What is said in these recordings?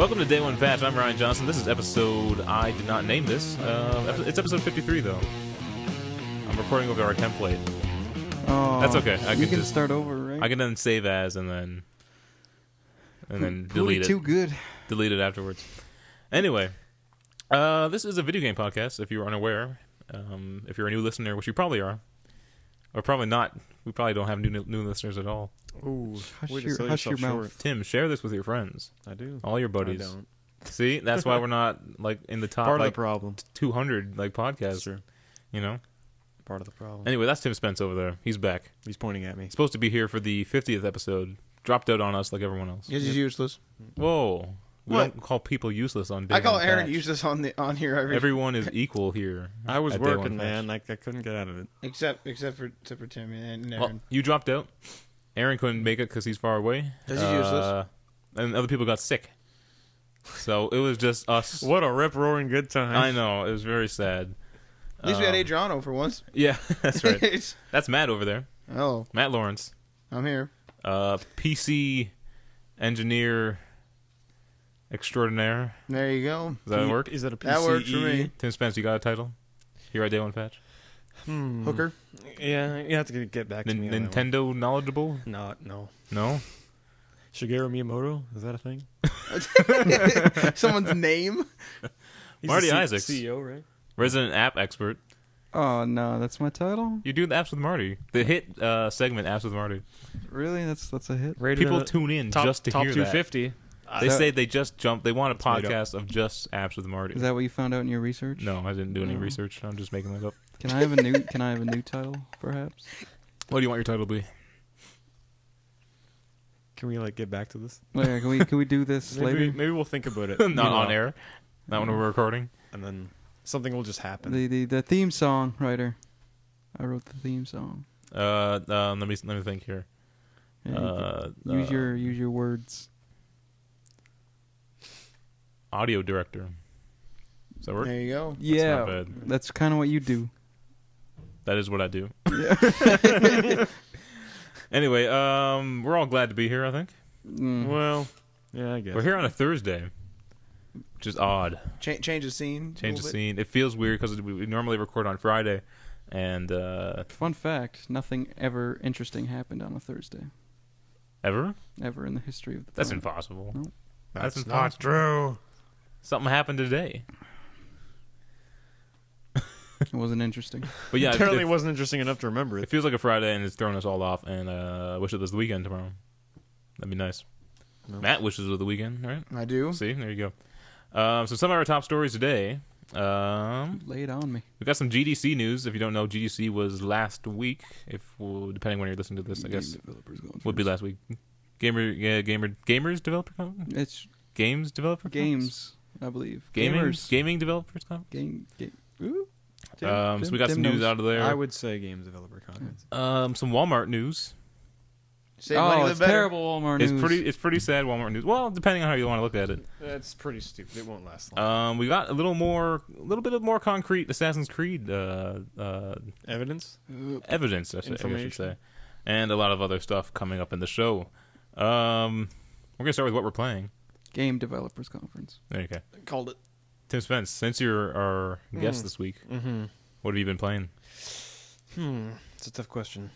Welcome to Day One Patch. I'm Ryan Johnson. This is episode, I did not name this. It's episode 53, though. I'm recording over our template. Oh, that's okay. You can just start over, right? I can then save as and then delete it. Too good. Delete it afterwards. Anyway, this is a video game podcast. If you are unaware, if you're a new listener, which you probably are, or probably not, we probably don't have new listeners at all. Ooh, hush your mouth. Tim, share this with your friends. I do. All your buddies. I don't. See, that's why we're not like in the top Part of like the problem. 200 like podcasts. Sure. You know. Part of the problem. Anyway, that's Tim Spence over there. He's back. He's pointing at me. He's supposed to be here for the 50th episode. Dropped out on us like everyone else. He's useless. Whoa. We What? don't call people useless on Day I call One Aaron Patch. useless on here Everyone is equal here. I was at Day One working, Patch. man. I couldn't get out of it. except for Tim and Aaron. Well, you dropped out. Aaron couldn't make it because he's far away. Because he's useless. And other people got sick. So it was just us. What a rip-roaring good time. I know. It was very sad. At least we had Adriano for once. Yeah, that's right. That's Matt over there. Oh, Matt Lawrence. I'm here. PC engineer extraordinaire. There you go. Does that work? Is that a PCE? That works for me. Tim Spence, you got a title? Here at Day One Patch? Hooker. Yeah, you have to get back to me on that one. Nintendo knowledgeable? No. No? Shigeru Miyamoto? Is that a thing? Someone's name. He's Marty the Isaacs. CEO, right? Resident app expert. Oh, no, that's my title? You do the Apps with Marty. The hit segment, Apps with Marty. Really? That's a hit? Rated People in the tune in top, just to top hear 250. They that- say they just jumped. They want a made up. podcast of just Apps with Marty. Is that what you found out in your research? No, I didn't do any No. research. I'm just making that up. Can I have a new title, perhaps? What do you want your title to be? Can we get back to this? Yeah, can we do this later? Maybe we'll think about it. Not on air. Not when we're recording. And then something will just happen. The theme song writer. I wrote the theme song. Let me think here. Yeah, use your words. Audio director. Does that work? There you go. Yeah, not bad. that's kind of what you do. That is what I do. Yeah. Anyway, we're all glad to be here, I think. Well, yeah, I guess. We're here on a Thursday, which is odd. Change the scene. Change the scene. It feels weird because we normally record on Friday, and Fun fact: nothing ever interesting happened on a Thursday. ever? Ever in the history of the That's planet. impossible. No. That's not impossible. true. Something happened today. It wasn't interesting. But yeah, Apparently it, it wasn't interesting enough to remember it it. feels like a Friday, and it's throwing us all off. And I wish it was the weekend tomorrow. That'd be nice. No. Matt wishes it was the weekend, right? I do. See, there you go. So some of our top stories today. Lay it on me. We got some GDC news. If you don't know, GDC was last week. Depending when you're listening to this, I guess would be last week. Gamers developer conference? It's Games developer games, I believe. gaming developers conference. Game. Ooh. So we got some news out of there. I would say games developer conference. Some Walmart news. Save money, Oh, live it's better. terrible Walmart news. It's pretty sad Walmart news. Well, depending on how you want to look at it. That's pretty stupid. It won't last long. We got a little bit of more concrete Assassin's Creed Evidence? evidence, I should Information. say, and a lot of other stuff coming up in the show. We're gonna start with what we're playing. Game Developers Conference. There you go. Called it. Tim Spence, since you're our guest this week, Mm-hmm. what have you been playing? It's a tough question.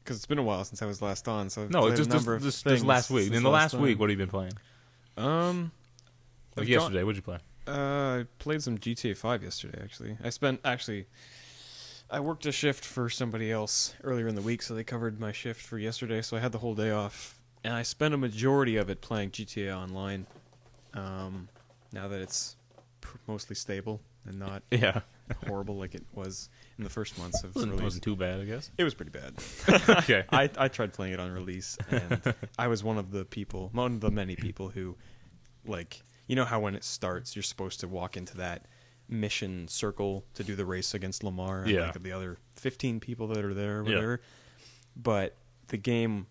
Because it's been a while since I was last on, so I've No, played just a number of just things last week. since In the last time. week, what have you been playing? I've Like yesterday, what'd you play? I played some GTA 5 yesterday, actually. I worked a shift for somebody else earlier in the week, so they covered my shift for yesterday, so I had the whole day off. And I spent a majority of it playing GTA Online, now that it's mostly stable and not Yeah, horrible like it was in the first months of it release. wasn't too bad, I guess. It was pretty bad. Okay. I tried playing it on release, and I was one of the many people who, you know how when it starts, you're supposed to walk into that mission circle to do the race against Lamar and Yeah. the other 15 people that are there or Yeah. whatever. But the game,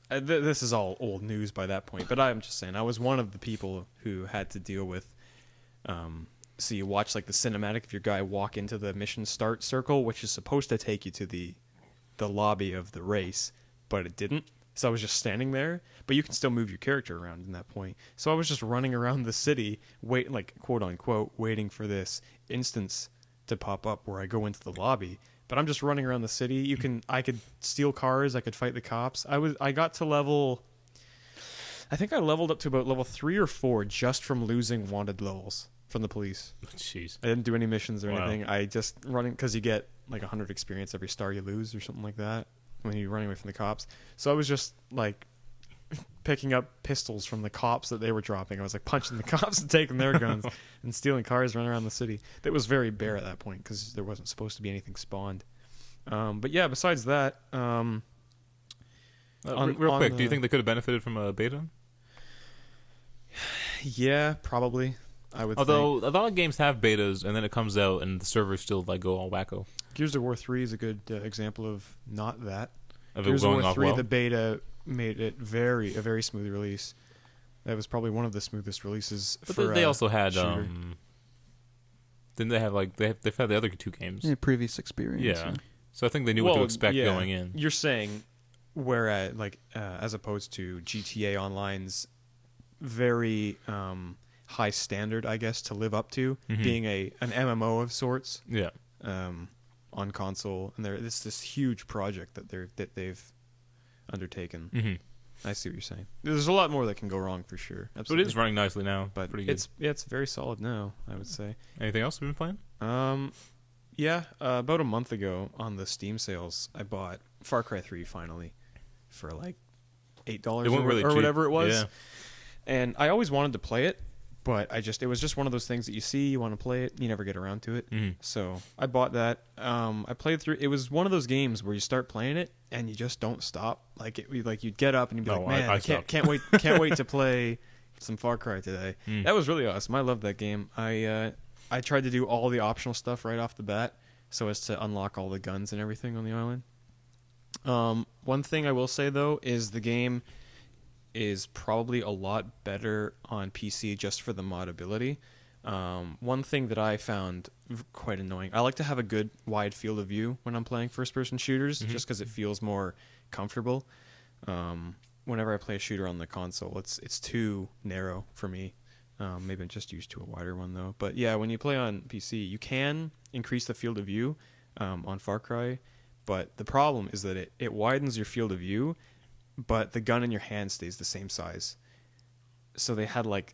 this is all old news by that point, but I'm just saying, I was one of the people who had to deal with, so you watch the cinematic of your guy walk into the mission start circle, which is supposed to take you to the lobby of the race, but it didn't. So I was just standing there, but you can still move your character around in that point. So I was just running around the city, quote unquote, waiting for this instance to pop up where I go into the lobby. But I'm just running around the city. I could steal cars. I could fight the cops. I got to level. I think I leveled up to about level 3 or 4 just from losing wanted levels from the police. Jeez. I didn't do any missions or Wow. anything. I just running because you get like 100 experience every star you lose or something like that when you're running away from the cops. So I was just like picking up pistols from the cops that they were dropping. I was like punching the cops and taking their guns and stealing cars, running around the city. That was very bare at that point because there wasn't supposed to be anything spawned. But yeah, besides that, Real quick, do you think they could have benefited from a beta? Yeah, probably. I would. Although think. a lot of games have betas, and then it comes out, and the servers still like go all wacko. Gears of War 3 is a good example of not that. Of it Gears of going War off 3, well. the beta made it a very smooth release. That was probably one of the smoothest releases. But for they also had shooter. Didn't they have like they've had the other 2 games? Yeah, previous experience. Yeah. So I think they knew what to expect yeah. going in. You're saying, whereas as opposed to GTA Online's very high standard, I guess, to live up to, being an MMO of sorts. Yeah. On console, and it's this huge project that they've undertaken. Mm-hmm. I see what you're saying. There's a lot more that can go wrong for sure. But Absolutely. it is running nicely now. But pretty good. it's very solid now, I would say. Anything else you've been playing? Yeah, about a month ago on the Steam sales, I bought Far Cry 3 finally for like $8 It went really or cheap. whatever it was. Yeah. And I always wanted to play it, but it was just one of those things that you see, you want to play it, you never get around to it. Mhm. So I bought that. I played through. It was one of those games where you start playing it and you just don't stop. Like you'd get up and you'd be like, man, I can't wait to play some Far Cry today. That was really awesome. I loved that game. I tried to do all the optional stuff right off the bat so as to unlock all the guns and everything on the island. One thing I will say though is the game is probably a lot better on PC just for the modability. One thing that I found quite annoying, I like to have a good wide field of view when I'm playing first-person shooters, just because it feels more comfortable. Whenever I play a shooter on the console, it's too narrow for me. Maybe I'm just used to a wider one though. But yeah, when you play on PC, you can increase the field of view on Far Cry, but the problem is that it widens your field of view, but the gun in your hand stays the same size. So they had like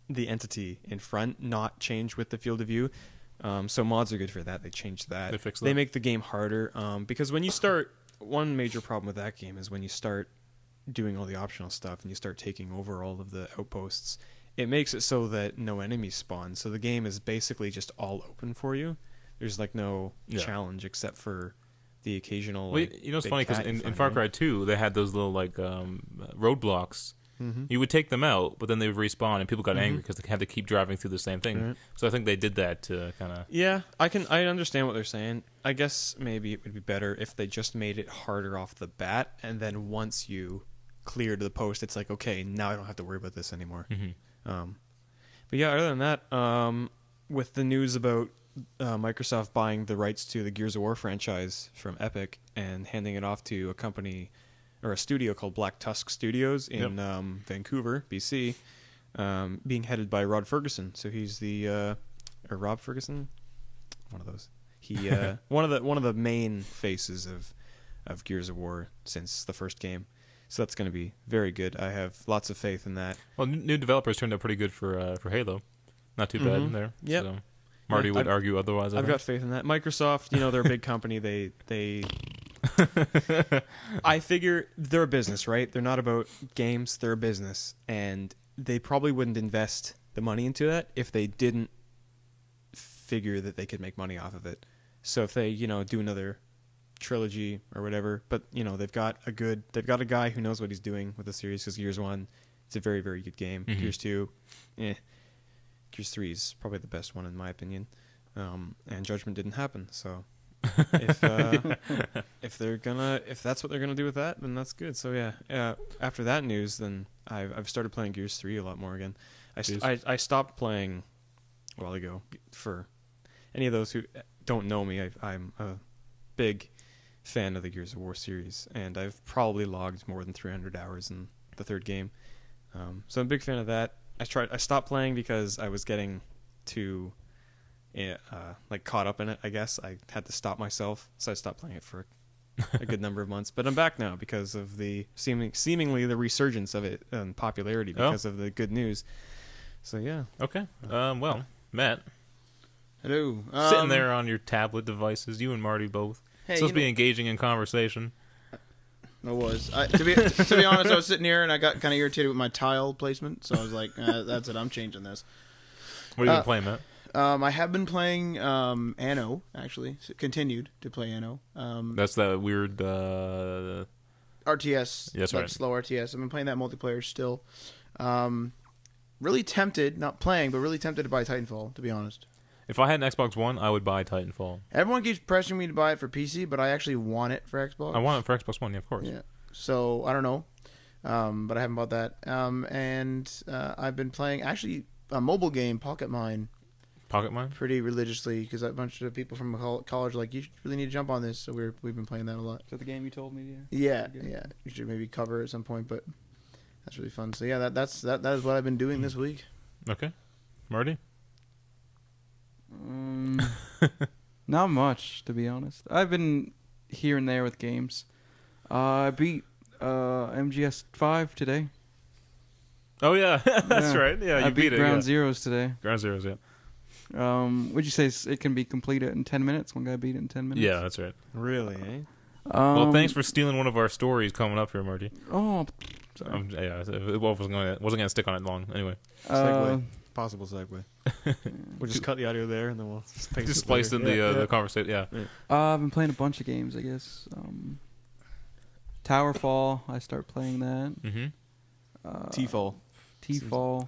the entity in front not change with the field of view. So mods are good for that. They changed that. They fixed that. They make the game harder because when you start, one major problem with that game is when you start doing all the optional stuff and you start taking over all of the outposts, it makes it so that no enemies spawn. So the game is basically just all open for you. There's like no challenge except for the occasional. Well, like, you know, it's big funny because cat you in find, Far right? Cry 2, they had those little like roadblocks. Mm-hmm. You would take them out, but then they would respawn, and people got angry because they had to keep driving through the same thing. Right. So I think they did that to kind of. Yeah, I understand what they're saying. I guess maybe it would be better if they just made it harder off the bat, and then once you cleared the post, it's like, okay, now I don't have to worry about this anymore. But yeah, other than that, with the news about Microsoft buying the rights to the Gears of War franchise from Epic and handing it off to a company or a studio called Black Tusk Studios in Vancouver, BC, being headed by Rod Ferguson. So he's the or Rob Ferguson, one of those. He one of the main faces of Gears of War since the first game. So that's going to be very good. I have lots of faith in that. Well, new developers turned out pretty good for Halo. Not too bad in there. Yep. So Marty would argue otherwise. I've got faith in that. Microsoft, they're a big company. They I figure they're a business, right? They're not about games. They're a business. And they probably wouldn't invest the money into that if they didn't figure that they could make money off of it. So if they, do another trilogy or whatever, but they've got a guy who knows what he's doing with the series, because Gears 1, it's a very, very good game. Gears 2, Gears 3 is probably the best one in my opinion. And Judgment didn't happen, so if that's what they're gonna do with that, then that's good. So yeah, after that news, then I've started playing Gears 3 a lot more again. I stopped playing a while ago. For any of those who don't know me, I'm a big fan of the Gears of War series, and I've probably logged more than 300 hours in the third game. So I'm a big fan of that. I stopped playing because I was getting too like caught up in it, I guess. I had to stop myself, so I stopped playing it for a good number of months. But I'm back now because of the seemingly the resurgence of it and popularity because of the good news. So yeah. Okay. Well, Matt, Hello. sitting there on your tablet devices, you and Marty both. Hey, Supposed to be engaging in conversation. I was. To be honest, I was sitting here and I got kind of irritated with my tile placement, so I was like, "That's it. I'm changing this." What have you been playing, Matt? I have been playing Anno, actually. Continued to play Anno. That's that weird. RTS. Yes, like right. slow RTS. I've been playing that multiplayer still. Really tempted, not playing, but really tempted to buy Titanfall, to be honest. If I had an Xbox One, I would buy Titanfall. Everyone keeps pressuring me to buy it for PC, but I actually want it for Xbox. I want it for Xbox One, yeah, of course. Yeah. So, I don't know. But I haven't bought that. I've been playing, actually, a mobile game, Pocket Mine, Pocket Mine? pretty religiously, because a bunch of people from college were like, you really need to jump on this. So we've been playing that a lot. Is that the game you told me? Yeah. You should maybe cover it at some point, but that's really fun. So, yeah, that is what I've been doing this week. Okay. Marty? Not much, to be honest. I've been here and there with games. I beat MGS5 today. Oh, yeah. That's Yeah. right. Yeah, you I beat Ground yeah. Zeroes today. Ground Zeroes, yeah. Would you say it can be completed in 10 minutes? One guy beat it in 10 minutes? Yeah, that's right. Really, eh? Well, thanks for stealing one of our stories coming up here, Marty. Oh, sorry. Yeah, it wasn't going to stick on it long. Anyway. Segue. Possible segue. We'll just cut the audio there, and then we'll Just splice in the conversation, yeah. I've been playing a bunch of games, I guess. Towerfall, I start playing that. Mm-hmm. T-Fall.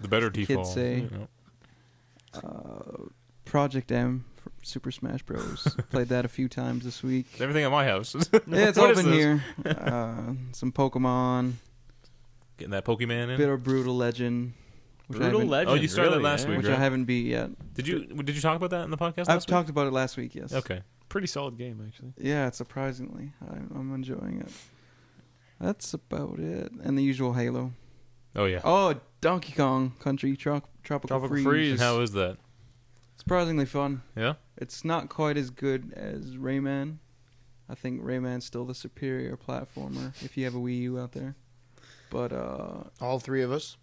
The better kids T-Fall. say. Yeah. Project M for Super Smash Bros. Played that a few times this week. It's everything at my house. Yeah, it's What all is been this? here. Some Pokemon, Getting that Pokemon in. bit of Brutal Legend. Which I Brutal haven't- Legend. Oh, you started really, that last eh? week, Which right? I haven't beat yet. Did you talk about that in the podcast I've last talked about it last week, yes. week? Okay. Pretty solid game, actually. Yeah, surprisingly. I'm enjoying it. That's about it. And the usual Halo. Oh, yeah. Oh, Donkey Kong Country Tropical Freeze. And how is that? Surprisingly fun. Yeah? It's not quite as good as Rayman. I think Rayman's still the superior platformer if you have a Wii U out there. But All three of us.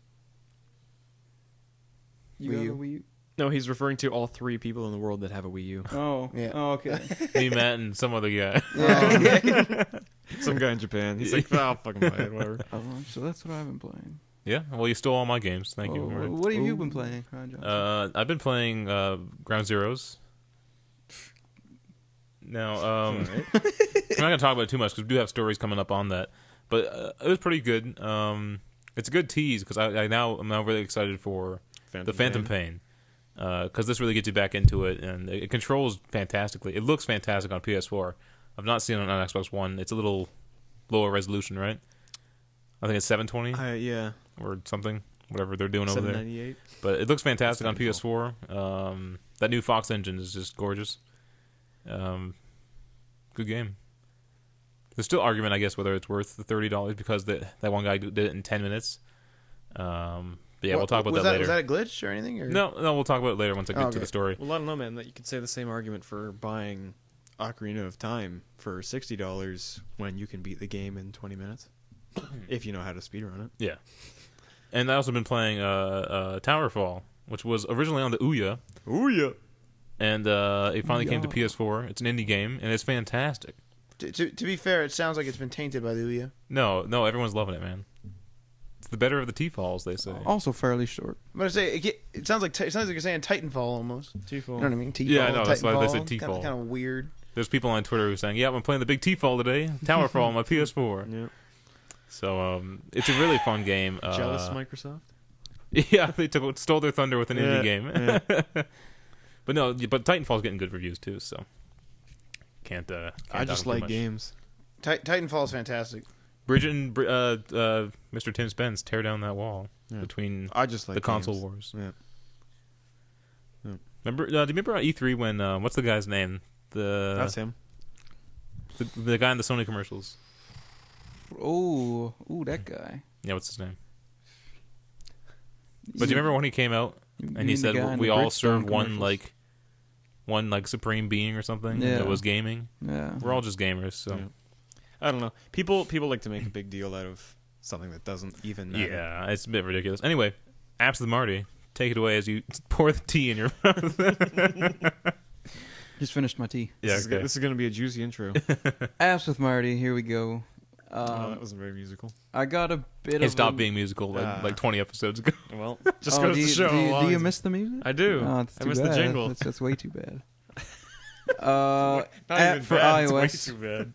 you Wii have U. a Wii U? No, he's referring to all three people in the world that have a Wii U. Oh, Yeah. Oh, okay. Me, Matt, and some other guy. Yeah. Some guy in Japan. He's like, I'll fucking play it, whatever. So that's what I've been playing. Yeah? Well, you stole all my games. Thank you. Marty. What have you been playing, Ron Johnson? I've been playing Ground Zeroes. Now, I'm not going to talk about it too much because we do have stories coming up on that. But it was pretty good. It's a good tease because I'm now really excited for the Phantom Pain. Because this really gets you back into it, and it controls fantastically. It looks fantastic on PS4. I've not seen it on Xbox One. It's a little lower resolution, right? I think it's 720 Yeah. or something, whatever they're doing over there. 798. But it looks fantastic on That's PS4. That new Fox engine is just gorgeous. Good game. There's still argument, I guess, whether it's worth the $30 because that one guy did it in 10 minutes. But yeah, we'll talk about that later. Was that a glitch or anything? Or? No, we'll talk about it later once I get to the story. Well, I don't know, man. That you could say the same argument for buying Ocarina of Time for $60 when you can beat the game in 20 minutes. If you know how to speedrun it. Yeah. And I also been playing Towerfall, which was originally on the Ouya. Ouya. And it finally came to PS4. It's an indie game, and it's fantastic. To be fair, it sounds like it's been tainted by the Ouya. No, everyone's loving it, man. It's the better of the T-Falls, they say. Also fairly short. I'm gonna say it sounds like you're saying Titanfall almost. T-Fall. You know what I mean? T-Fall. Yeah, I know, that's why they said Titanfall. T-Fall. Kind of weird. There's people on Twitter who are saying, "Yeah, I'm playing the big T-Fall today, Towerfall on my PS4." Yeah. So it's a really fun game. Jealous Microsoft? Yeah, they stole their thunder with an indie game. Yeah. But Titanfall's getting good reviews too. So can't I just talk too like much. games. Titanfall is fantastic. Bridget and Mr. Tim Spence tear down that wall Yeah. between I just like the console games. wars. Yeah. Remember? Do you remember on E3 when what's the guy's name? That's him. The guy in the Sony commercials. Oh, that guy. Yeah, what's his name? But do you remember when he came out You and he mean the guy said in we the all Bridgestone serve one commercials? like supreme being or something? Yeah. And it was gaming. Yeah. We're all just gamers, so Yeah. I don't know. People like to make a big deal out of something that doesn't even matter. yeah, it's a bit ridiculous. Anyway, Apps with Marty, take it away as you pour the tea in your mouth. Just finished my tea. Yeah, This is going to be a juicy intro. Apps with Marty. Here we go. Oh, that wasn't very musical. I got a bit It of. stopped being musical like 20 episodes ago. Well, just Oh, goes to show. do you miss the music? I do. Oh, it's I too miss bad. the jingle. That's way too bad. Not App even for bad, iOS. It's way too bad.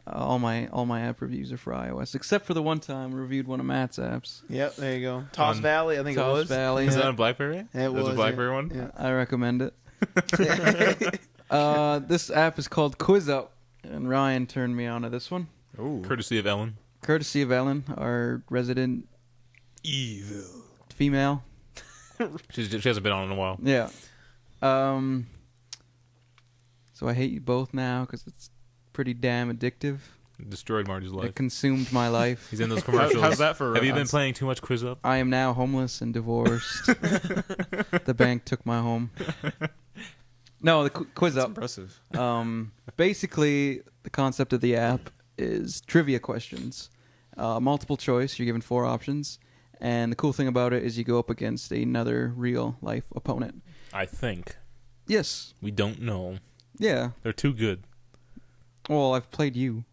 All my app reviews are for iOS, except for the one time I reviewed one of Matt's apps. Yep, there you go. Toss On Valley, I think Toss it was. Valley. Is Yeah. that on BlackBerry? It was was a BlackBerry yeah. one? Yeah. I recommend it. This app is called Quiz Up, and Ryan turned me on to this one. Ooh. Courtesy of Ellen. Courtesy of Ellen, our resident Evil. female. She hasn't been on in a while. Yeah. So I hate you both now because it's pretty damn addictive. Destroyed Marty's life. It consumed my life. He's in those commercials. How's that for? Have you been reference? playing too much Quiz Up? I am now homeless and divorced. The bank took my home. No, the Quiz That's Up. impressive. Basically, the concept of the app is trivia questions. Multiple choice. You're given 4 options. And the cool thing about it is you go up against another real-life opponent. I think. Yes. We don't know. Yeah. They're too good. Well, I've played you,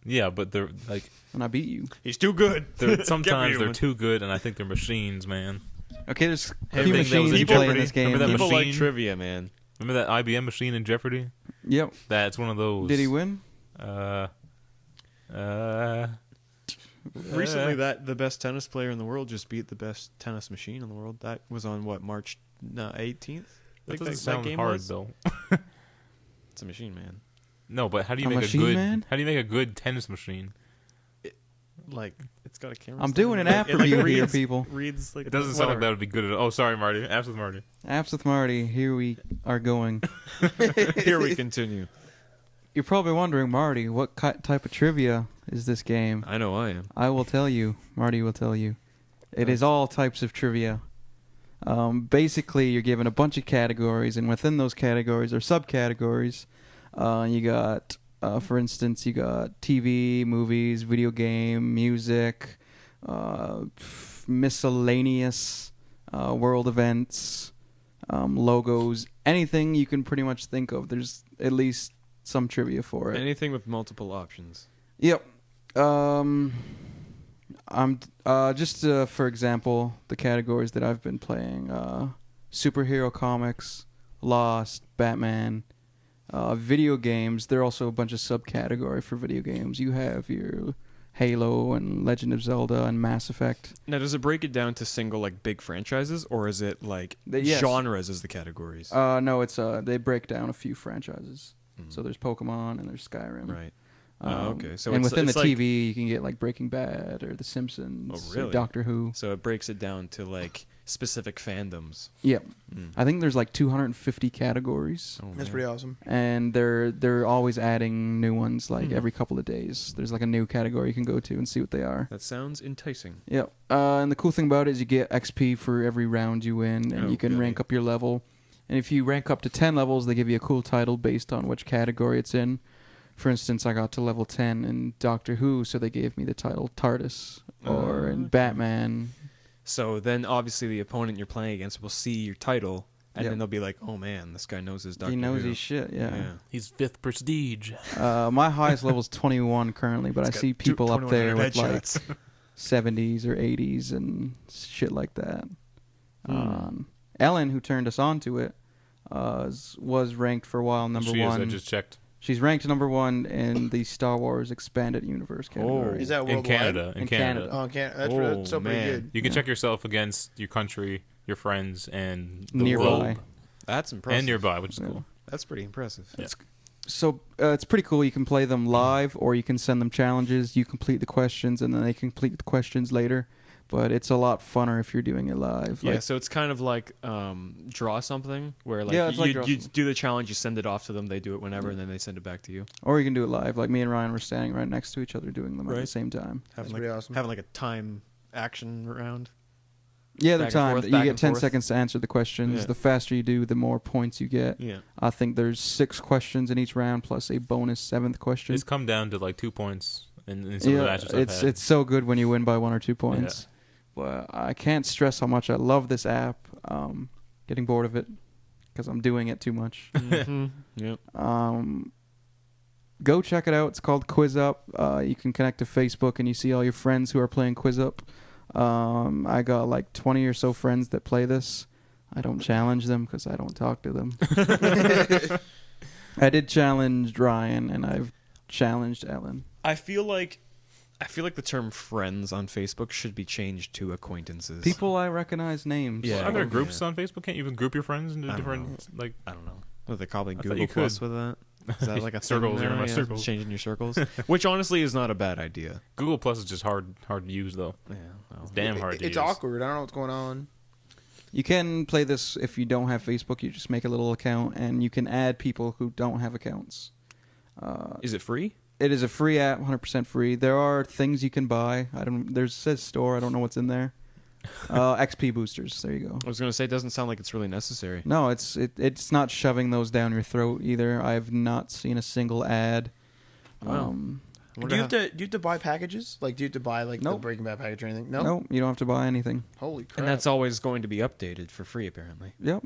Yeah, but they're like and I beat you. He's too good. sometimes they're too good, and I think they're machines, man. Okay, there's a Everything few that was machines in you play in Jeopardy. this game. Remember that People machine? like trivia, man. Remember that IBM machine in Jeopardy? Yep. That's one of those. Did he win? Recently, the best tennis player in the world just beat the best tennis machine in the world. That was on what, March 18th? That doesn't sound hard though. It's a machine, man. No, but how do you A make a machine good? man? How do you make a good tennis machine? Like, it's got a camera. I'm stand doing in an it. app It, like, review here, reads- people. Reads like It doesn't sound like whatever. that would be good at all. Oh, sorry, Marty. Apps with Marty. Apps with Marty. Here we are going. Here we continue. You're probably wondering, Marty, what type of trivia is this game? I know I am. I will tell you. Marty will tell you. It is all types of trivia. Basically, you're given a bunch of categories, and within those categories are subcategories. You got, for instance, you got TV, movies, video game, music, miscellaneous, world events, logos, anything you can pretty much think of. There's at least some trivia for it. Anything with multiple options. Yep. I'm just for example, the categories that I've been playing: superhero comics, Lost, Batman, video games. There are also a bunch of subcategory for video games. You have your Halo and Legend of Zelda and Mass Effect. Now, does it break it down to single, like, big franchises, or is it, like, Yes. genres as the categories? No, it's they break down a few franchises. Mhm. So there's Pokemon and there's Skyrim. Right. Okay. So and it's, within it's the like, TV, you can get like Breaking Bad or The Simpsons, Oh, or really? Doctor Who. So it breaks it down to, like, specific fandoms. Yep. Mm. I think there's like 250 categories, Oh, That's man. pretty awesome. and they're always adding new ones like Hmm. every couple of days. There's like a new category you can go to and see what they are. That sounds enticing. Yep. And the cool thing about it is you get XP for every round you win, and Oh, you can goody. rank up your level. And if you rank up to 10 levels, they give you a cool title based on which category it's in. For instance, I got to level 10 in Doctor Who, so they gave me the title TARDIS. Or in Okay. Batman. So then, obviously, the opponent you're playing against will see your title, and Yep. then they'll be like, "Oh man, this guy knows his Doctor He knows Who." his shit, yeah. He's 5th prestige. My highest level is 21 currently, but I see people up there with like 70s or 80s and shit like that. Ellen, who turned us on to it, was ranked for a while number She is, one. I just checked. She's ranked number 1 in the Star Wars Expanded Universe category. Is that In worldwide? Canada. In In Canada. Canada. Oh, can't. That's, Oh, that's so pretty man. good. You can Yeah. check yourself against your country, your friends, and the Nearby. globe. That's impressive. And nearby, which is Yeah. cool. That's pretty impressive. Yeah. So it's pretty cool. You can play them live, or you can send them challenges. You complete the questions, and then they complete the questions later. but it's a lot funner if you're doing it live. Yeah, Like, so it's kind of like draw something, where like, Yeah, it's like you draw you something. do the challenge, you send it off to them, they do it whenever, and then they send it back to you. or you can do it live. Like me and Ryan were standing right next to each other doing them at the Right. same time. That's Having pretty awesome. having like a time action round. Yeah, they're Back and timed. forth, You back get and 10 forth. seconds to answer the questions. Yeah. The faster you do, the more points you get. Yeah. I think there's 6 questions in each round plus a bonus 7th question. It's come down to like 2 points in some of the matches I've had. it's so good when you win by 1 or 2 points. But I can't stress how much I love this app. Getting bored of it because I'm doing it too much. Yep. Go check it out. It's called Quiz Up. You can connect to Facebook and you see all your friends who are playing Quiz Up. I got like 20 or so friends that play this. I don't challenge them because I don't talk to them. I did challenge Ryan and I've challenged Ellen. I feel like the term friends on Facebook should be changed to acquaintances. People I recognize names. Yeah. Are there Yeah. groups on Facebook? Can't you even group your friends into I don't different like? I don't know. What they call it, thought Google you Plus could. with that? Is that like a Circles, thing you're in now? my circles. Changing your circles, which honestly is not a bad idea. Google Plus is just hard to use though. Yeah. Well. It's damn hard to It's use. awkward. I don't know what's going on. You can play this if you don't have Facebook. You just make a little account and you can add people who don't have accounts. Is it free? It is a free app, 100% free. There are things you can buy. There's says store. I don't know what's in there. XP boosters. There you go. I was gonna say it doesn't sound like it's really necessary. No, it's not shoving those down your throat either. I have not seen a single ad. Wow. Do you have to buy packages? Like, do you have to buy like the Nope. Breaking Bad package or anything? No. Nope, you don't have to buy anything. Holy crap! And that's always going to be updated for free, apparently. Yep,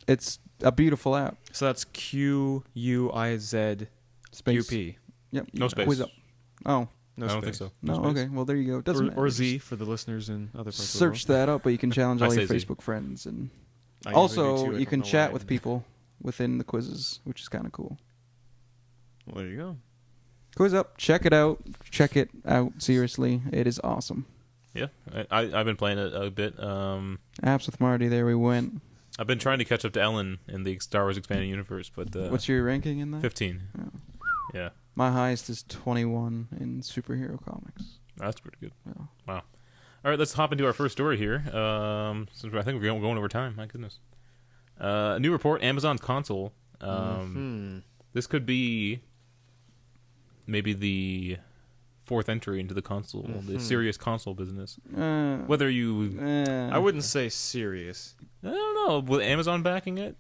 it's a beautiful app. So that's QUIZ Space. UP. Yep. No space. Quiz Up. Oh No I don't space. think so. no. space. Okay. Well, there you go. It doesn't matter. Or Z for the listeners in other parts Search of the that up, but you can challenge I all your say Z. Facebook friends, and world. I usually do also too, I you don't can know chat why. with people within the quizzes, which is kind of cool. Well, there you go. Quiz Up. Check it out. Check it out. Seriously, it is awesome. Yeah, I've been playing it a bit. Apps with Marty. There we went. I've been trying to catch up to Ellen in the Star Wars Expanded Universe, but What's your ranking in that? 15. Oh. Yeah, My highest is 21 in superhero comics. that's pretty good. Yeah. Wow. All right, let's hop into our first story here. Since I think we're going over time. My goodness. A new report: Amazon's console. This could be maybe the 4th entry into the console, the serious console business. Whether you, I wouldn't say serious. I don't know, with Amazon backing it.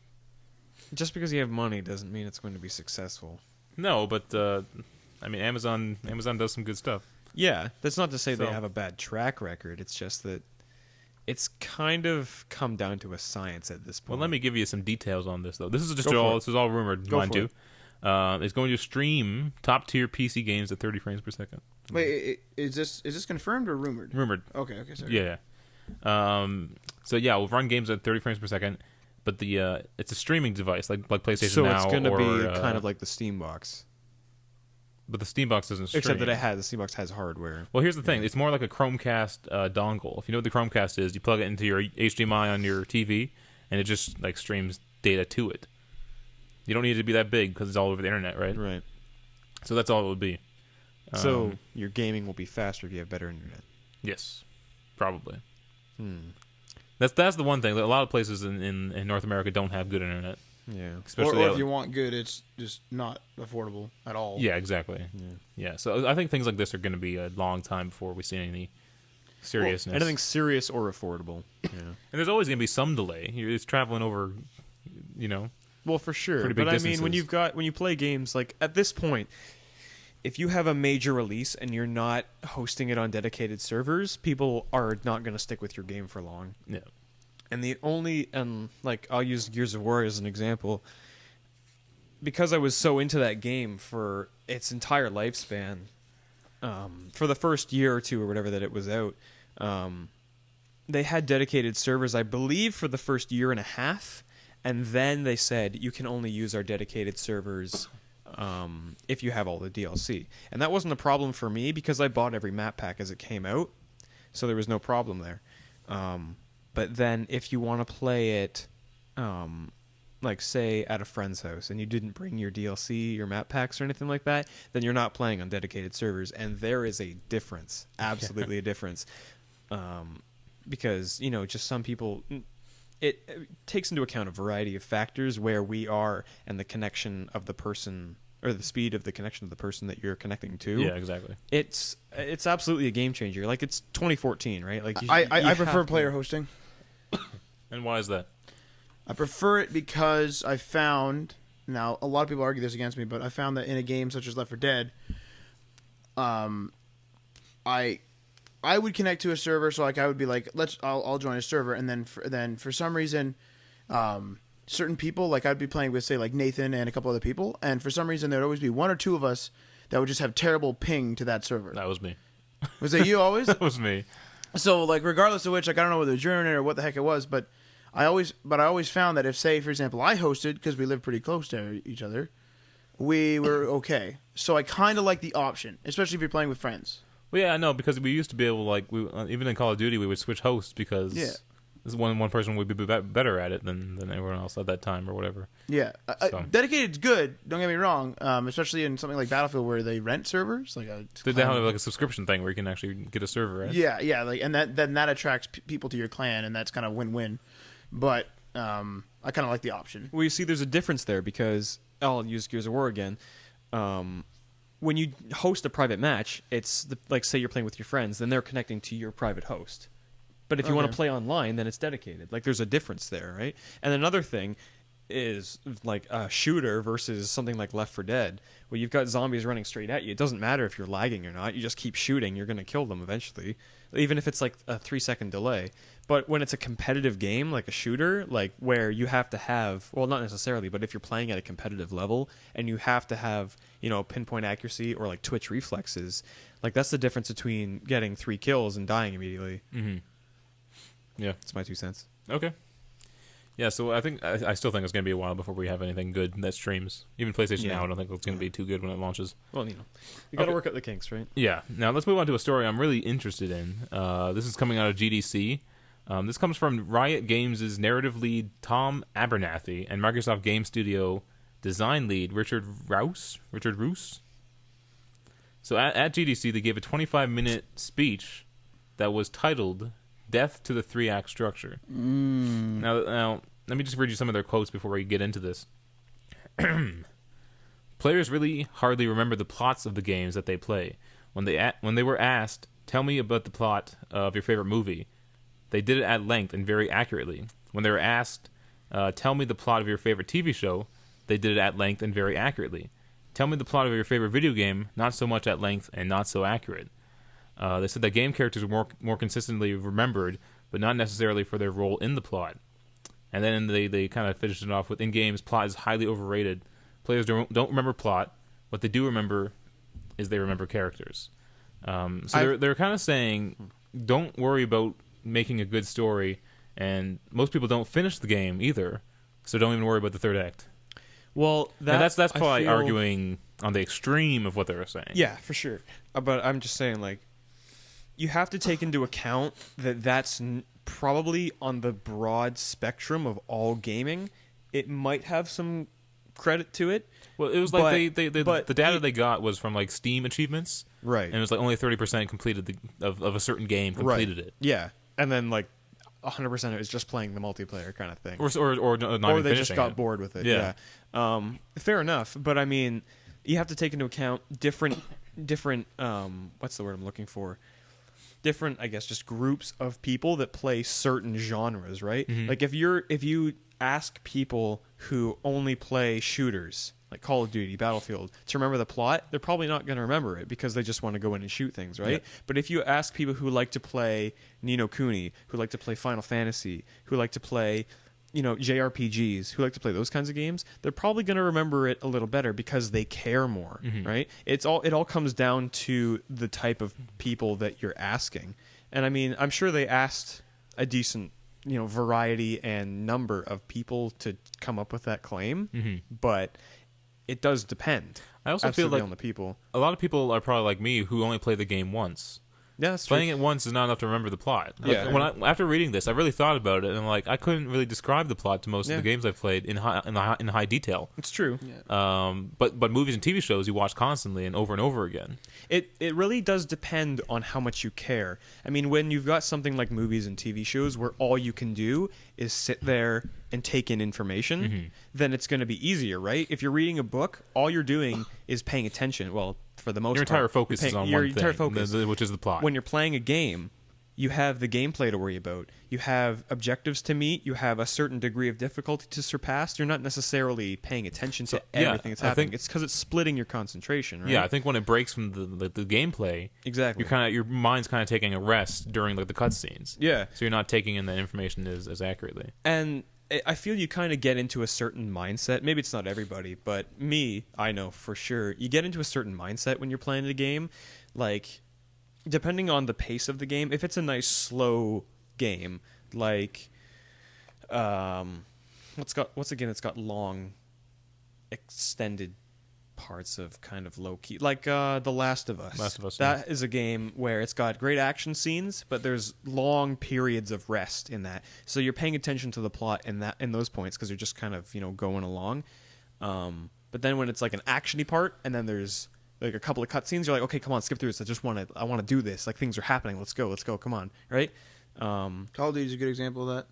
Just because you have money doesn't mean it's going to be successful. No, but I mean, Amazon does some good stuff. Yeah, that's not to say they So- have a bad track record. It's just that it's kind of come down to a science at this point. Well, let me give you some details on this, though. This is just Go for all. it. This is all rumored. Go Mine for too. It's going to stream top tier PC games at 30 frames per second. Wait, is this confirmed or rumored? Rumored. Okay, sorry. Yeah. So yeah, we'll run games at 30 frames per second, but the it's a streaming device like PlayStation so Now. it's going to or, be kind of like the Steam Box, but the Steam Box doesn't stream. except that the Steam Box has hardware. Well, here's the thing. It's more like a Chromecast dongle. If you know what the Chromecast is, you plug it into your HDMI on your TV, and it just like streams data to it. You don't need it to be that big because it's all over the internet, right? Right. So that's all it would be. So your gaming will be faster if you have better internet. Yes, probably. That's the one thing. A lot of places in North America don't have good internet. Yeah. Especially Or if you want good, it's just not affordable at all. Yeah, exactly. Yeah. So I think things like this are going to be a long time before we see any seriousness. Anything serious or affordable. Yeah. And there's always going to be some delay. It's traveling over, Well, for sure. Pretty big But I mean, when distances. you play games like at this point, if you have a major release and you're not hosting it on dedicated servers, people are not going to stick with your game for long. Yeah. And like I'll use Gears of War as an example, because I was so into that game for its entire lifespan, for the first year or two or whatever that it was out, they had dedicated servers, I believe, for the first year and a half, and then they said you can only use our dedicated servers if you have all the DLC. And that wasn't a problem for me because I bought every map pack as it came out, so there was no problem there. But then if you want to play it, like say at a friend's house and you didn't bring your DLC, your map packs or anything like that, then you're not playing on dedicated servers. And there is a difference, absolutely a difference. because just some people. It takes into account a variety of factors where we are and the connection of the person or the speed of the connection of the person that you're connecting to. Yeah, exactly. It's absolutely a game changer. Like it's 2014, right? Like I prefer player hosting. And why is that? I prefer it because I found, now a lot of people argue this against me, but I found that in a game such as Left 4 Dead, I would connect to a server, so like I would be like, I'll join a server, and then for some reason, certain people, like I'd be playing with say like Nathan and a couple other people, and for some reason there'd always be one or two of us that would just have terrible ping to that server. That was me. Was that you always? That was me. So like regardless of which, like I don't know whether it was your internet or what the heck it was, but I always found that if say for example I hosted because we lived pretty close to each other, we were okay. So I kind of like the option, especially if you're playing with friends. Well, yeah, I know, because we used to be able to, like, even in Call of Duty, we would switch hosts because this one person would be better at it than everyone else at that time or whatever. Yeah. So. Dedicated's good, don't get me wrong, especially in something like Battlefield where they rent servers. Like they have like a subscription thing where you can actually get a server, right? Yeah, like, and that attracts people to your clan, and that's kind of win-win. But I kind of like the option. Well, you see, there's a difference there because I'll use Gears of War again. When you host a private match, it's like say you're playing with your friends, then they're connecting to your private host. But if you want to play online, then it's dedicated. Like there's a difference there, right? And another thing is like a shooter versus something like Left 4 Dead, where you've got zombies running straight at you. It doesn't matter if you're lagging or not. You just keep shooting. You're going to kill them eventually, even if it's like a 3-second delay. But when it's a competitive game, like a shooter, like where you have to have, well, not necessarily, but if you're playing at a competitive level and you have to have, pinpoint accuracy or like twitch reflexes, like that's the difference between getting 3 kills and dying immediately. Mm-hmm. Yeah. That's my 2 cents. Okay. Yeah, so I still think it's going to be a while before we have anything good that streams. Even PlayStation Now, I don't think it's going to be too good when it launches. Well, you got to work out the kinks, right? Yeah. Now let's move on to a story I'm really interested in. This is coming out of GDC. This comes from Riot Games' narrative lead Tom Abernathy and Microsoft Game Studio design lead Richard Roos. So at GDC, they gave a 25-minute speech that was titled "Death to the 3-Act Structure." Now, let me just read you some of their quotes before we get into this. Players really hardly remember the plots of the games that they play. When they were asked, "Tell me about the plot of your favorite movie," they did it at length and very accurately. When they were asked, "Tell me the plot of your favorite TV show," they did it at length and very accurately. "Tell me the plot of your favorite video game," not so much at length and not so accurate. They said that game characters were more consistently remembered, but not necessarily for their role in the plot. And then they kind of finished it off with, "In games, plot is highly overrated. Players don't remember plot. What they do remember is they remember characters." So they're kind of saying, don't worry about making a good story, and most people don't finish the game either, so don't even worry about the third act. Well, that's probably arguing on the extreme of what they're saying. Yeah, for sure. But I'm just saying, like, you have to take into account that that's probably on the broad spectrum of all gaming. It might have some credit to it. Well, it was like the data they got was from like Steam achievements, right? And it was like only 30% completed of a certain game completed it. Yeah, and then like 100% of it is just playing the multiplayer kind of thing, or not or even they just got it. bored with it. Yeah. Fair enough. But I mean, you have to take into account different what's the word I'm looking for? Different, I guess, just groups of people that play certain genres, right? Mm-hmm. Like if you ask people who only play shooters, like Call of Duty, Battlefield, to remember the plot, they're probably not going to remember it because they just want to go in and shoot things, right? Yeah. But if you ask people who like to play Ni no Kuni, who like to play Final Fantasy, who like to play, JRPGs, who like to play those kinds of games, they're probably going to remember it a little better because they care more, mm-hmm. right? It all comes down to the type of people that you're asking. And I mean, I'm sure they asked a decent variety and number of people to come up with that claim, mm-hmm. but it does depend. I also feel like on the people. A lot of people are probably like me who only play the game once. Yeah, that's true. Playing it once is not enough to remember the plot. Yeah. After reading this, I really thought about it, and like I couldn't really describe the plot to most of the games I've played in high detail. It's true. But movies and TV shows you watch constantly and over again. It really does depend on how much you care. I mean, when you've got something like movies and TV shows where all you can do is sit there and take in information, then it's going to be easier, right? If you're reading a book, all you're doing is paying attention. Well, for the most Your part, entire focus is on your one entire thing, focus. which is the plot. When you're playing a game, you have the gameplay to worry about. You have objectives to meet. You have a certain degree of difficulty to surpass. You're not necessarily paying attention to everything that's happening. It's because it's splitting your concentration, right? Yeah, I think when it breaks from the gameplay, exactly. your mind's kind of taking a rest during like the cutscenes. Yeah. So you're not taking in the information as accurately. And I feel you kind of get into a certain mindset. Maybe it's not everybody, but me, I know for sure. You get into a certain mindset when you're playing the game. Like, depending on the pace of the game, if it's a nice slow game, like, it's got long, extended parts of kind of low key, like The Last of Us. Last of Us. That is a game where it's got great action scenes, but there's long periods of rest in that. So you're paying attention to the plot in those points because you're just kind of going along. But then when it's like an actiony part, and then there's like a couple of cutscenes, you're like, okay, come on, skip through this. I want to do this. Like, things are happening. Let's go. Come on, right? Call of Duty is a good example of that.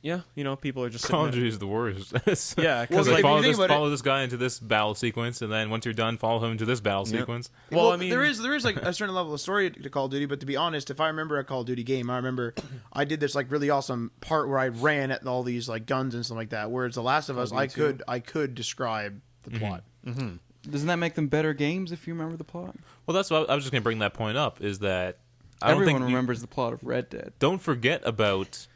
Yeah, people are just Call of Duty is the worst. Yeah, because like, follow this guy into this battle sequence, and then once you're done, follow him into this battle sequence. Well, I mean, there is like a certain level of story to Call of Duty, but to be honest, if I remember a Call of Duty game, I remember I did this like really awesome part where I ran at all these like guns and stuff like that. Whereas The Last of Us, I could describe the plot. Mm-hmm. Doesn't that make them better games if you remember the plot? Well, that's what I was just going to bring that point up. Is that everyone remembers the plot of Red Dead? Don't forget about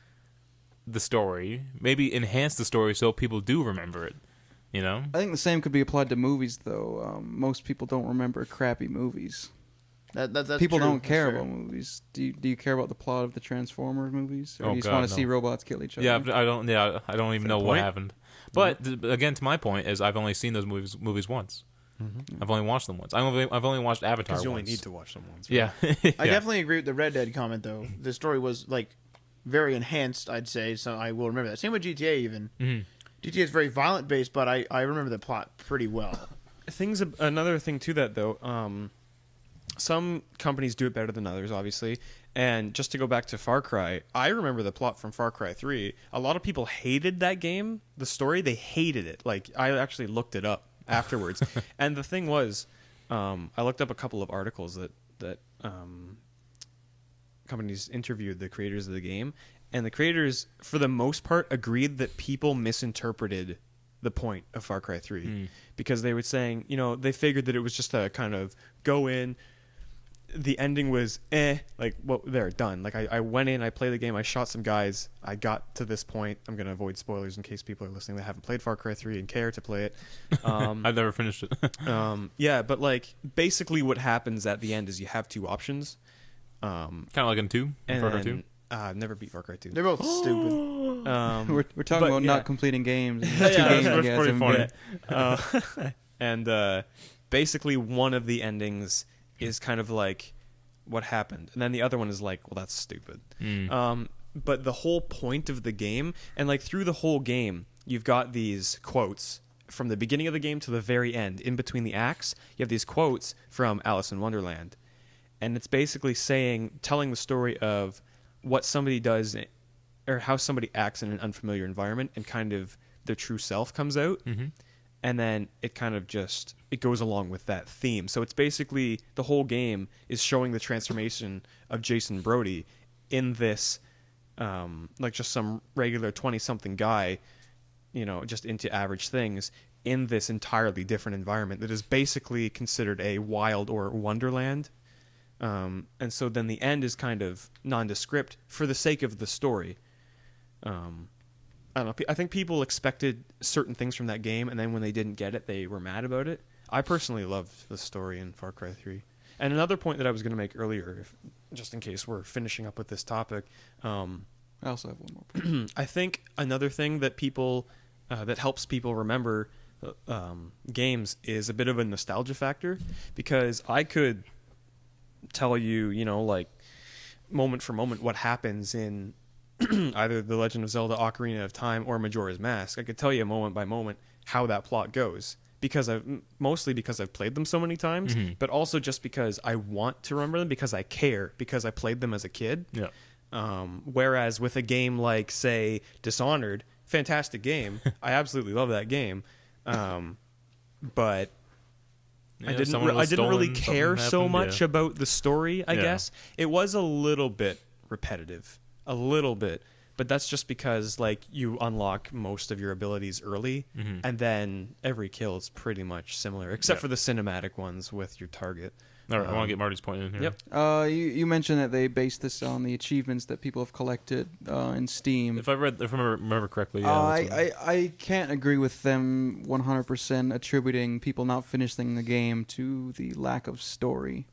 the story. Maybe enhance the story so people do remember it. I think the same could be applied to movies, though. Most people don't remember crappy movies. That's people true. don't care about movies. Do you care about the plot of the Transformers movies, or do you just want to see robots kill each other? Yeah, I don't. Yeah, I don't even know what happened. But again, to my point is, I've only seen those movies once. Mm-hmm. I've only watched them once. I've only watched Avatar once. Because you only need to watch them once. Right? Yeah. I definitely agree with the Red Dead comment, though. The story was like very enhanced, I'd say, so I will remember that. Same with GTA, even. Mm-hmm. GTA is very violent based, but I remember the plot pretty well. Another thing to that, though, some companies do it better than others, obviously. And just to go back to Far Cry, I remember the plot from Far Cry 3. A lot of people hated that game, the story. They hated it. Like, I actually looked it up afterwards. And the thing was, I looked up a couple of articles that companies interviewed the creators of the game, and the creators, for the most part, agreed that people misinterpreted the point of Far Cry 3 because they were saying, they figured that it was just a kind of go in. The ending was like, well, they're done. Like, I went in, I played the game, I shot some guys, I got to this point. I'm going to avoid spoilers in case people are listening that haven't played Far Cry 3 and care to play it. I've never finished it. Yeah, but like, basically what happens at the end is you have two options. Kind of like in 2? Far Cry 2? I've never beat Far Cry 2. They're both stupid. We're talking about not completing games. That's pretty funny. And basically one of the endings is kind of like what happened, and then the other one is like, well, that's stupid. But the whole point of the game, and like through the whole game, you've got these quotes from the beginning of the game to the very end. In between the acts, you have these quotes from Alice in Wonderland, and it's basically telling the story of what somebody does or how somebody acts in an unfamiliar environment, and kind of their true self comes out. And then it kind of it goes along with that theme. So it's basically the whole game is showing the transformation of Jason Brody in this, like just some regular 20-something guy, just into average things in this entirely different environment that is basically considered a wild or wonderland. And so then the end is kind of nondescript for the sake of the story. I don't know. I think people expected certain things from that game, and then when they didn't get it, they were mad about it. I personally loved the story in Far Cry 3. And another point that I was going to make earlier, just in case we're finishing up with this topic, I also have one more point. I think another thing that that helps people remember games is a bit of a nostalgia factor, because I could tell you, like, moment for moment what happens in either The Legend of Zelda: Ocarina of Time or Majora's Mask. I could tell you moment by moment how that plot goes because mostly because I've played them so many times, but also just because I want to remember them because I care because I played them as a kid. Yeah. Whereas with a game like, say, Dishonored, fantastic game. I absolutely love that game. But Yeah, I didn't really care so much about the story, I guess. It was a little bit repetitive. A little bit. But that's just because like you unlock most of your abilities early, and then every kill is pretty much similar, except for the cinematic ones with your target. All right, I want to get Marty's point in here. Yep. You mentioned that they based this on the achievements that people have collected in Steam. If I remember correctly, I can't agree with them 100% attributing people not finishing the game to the lack of story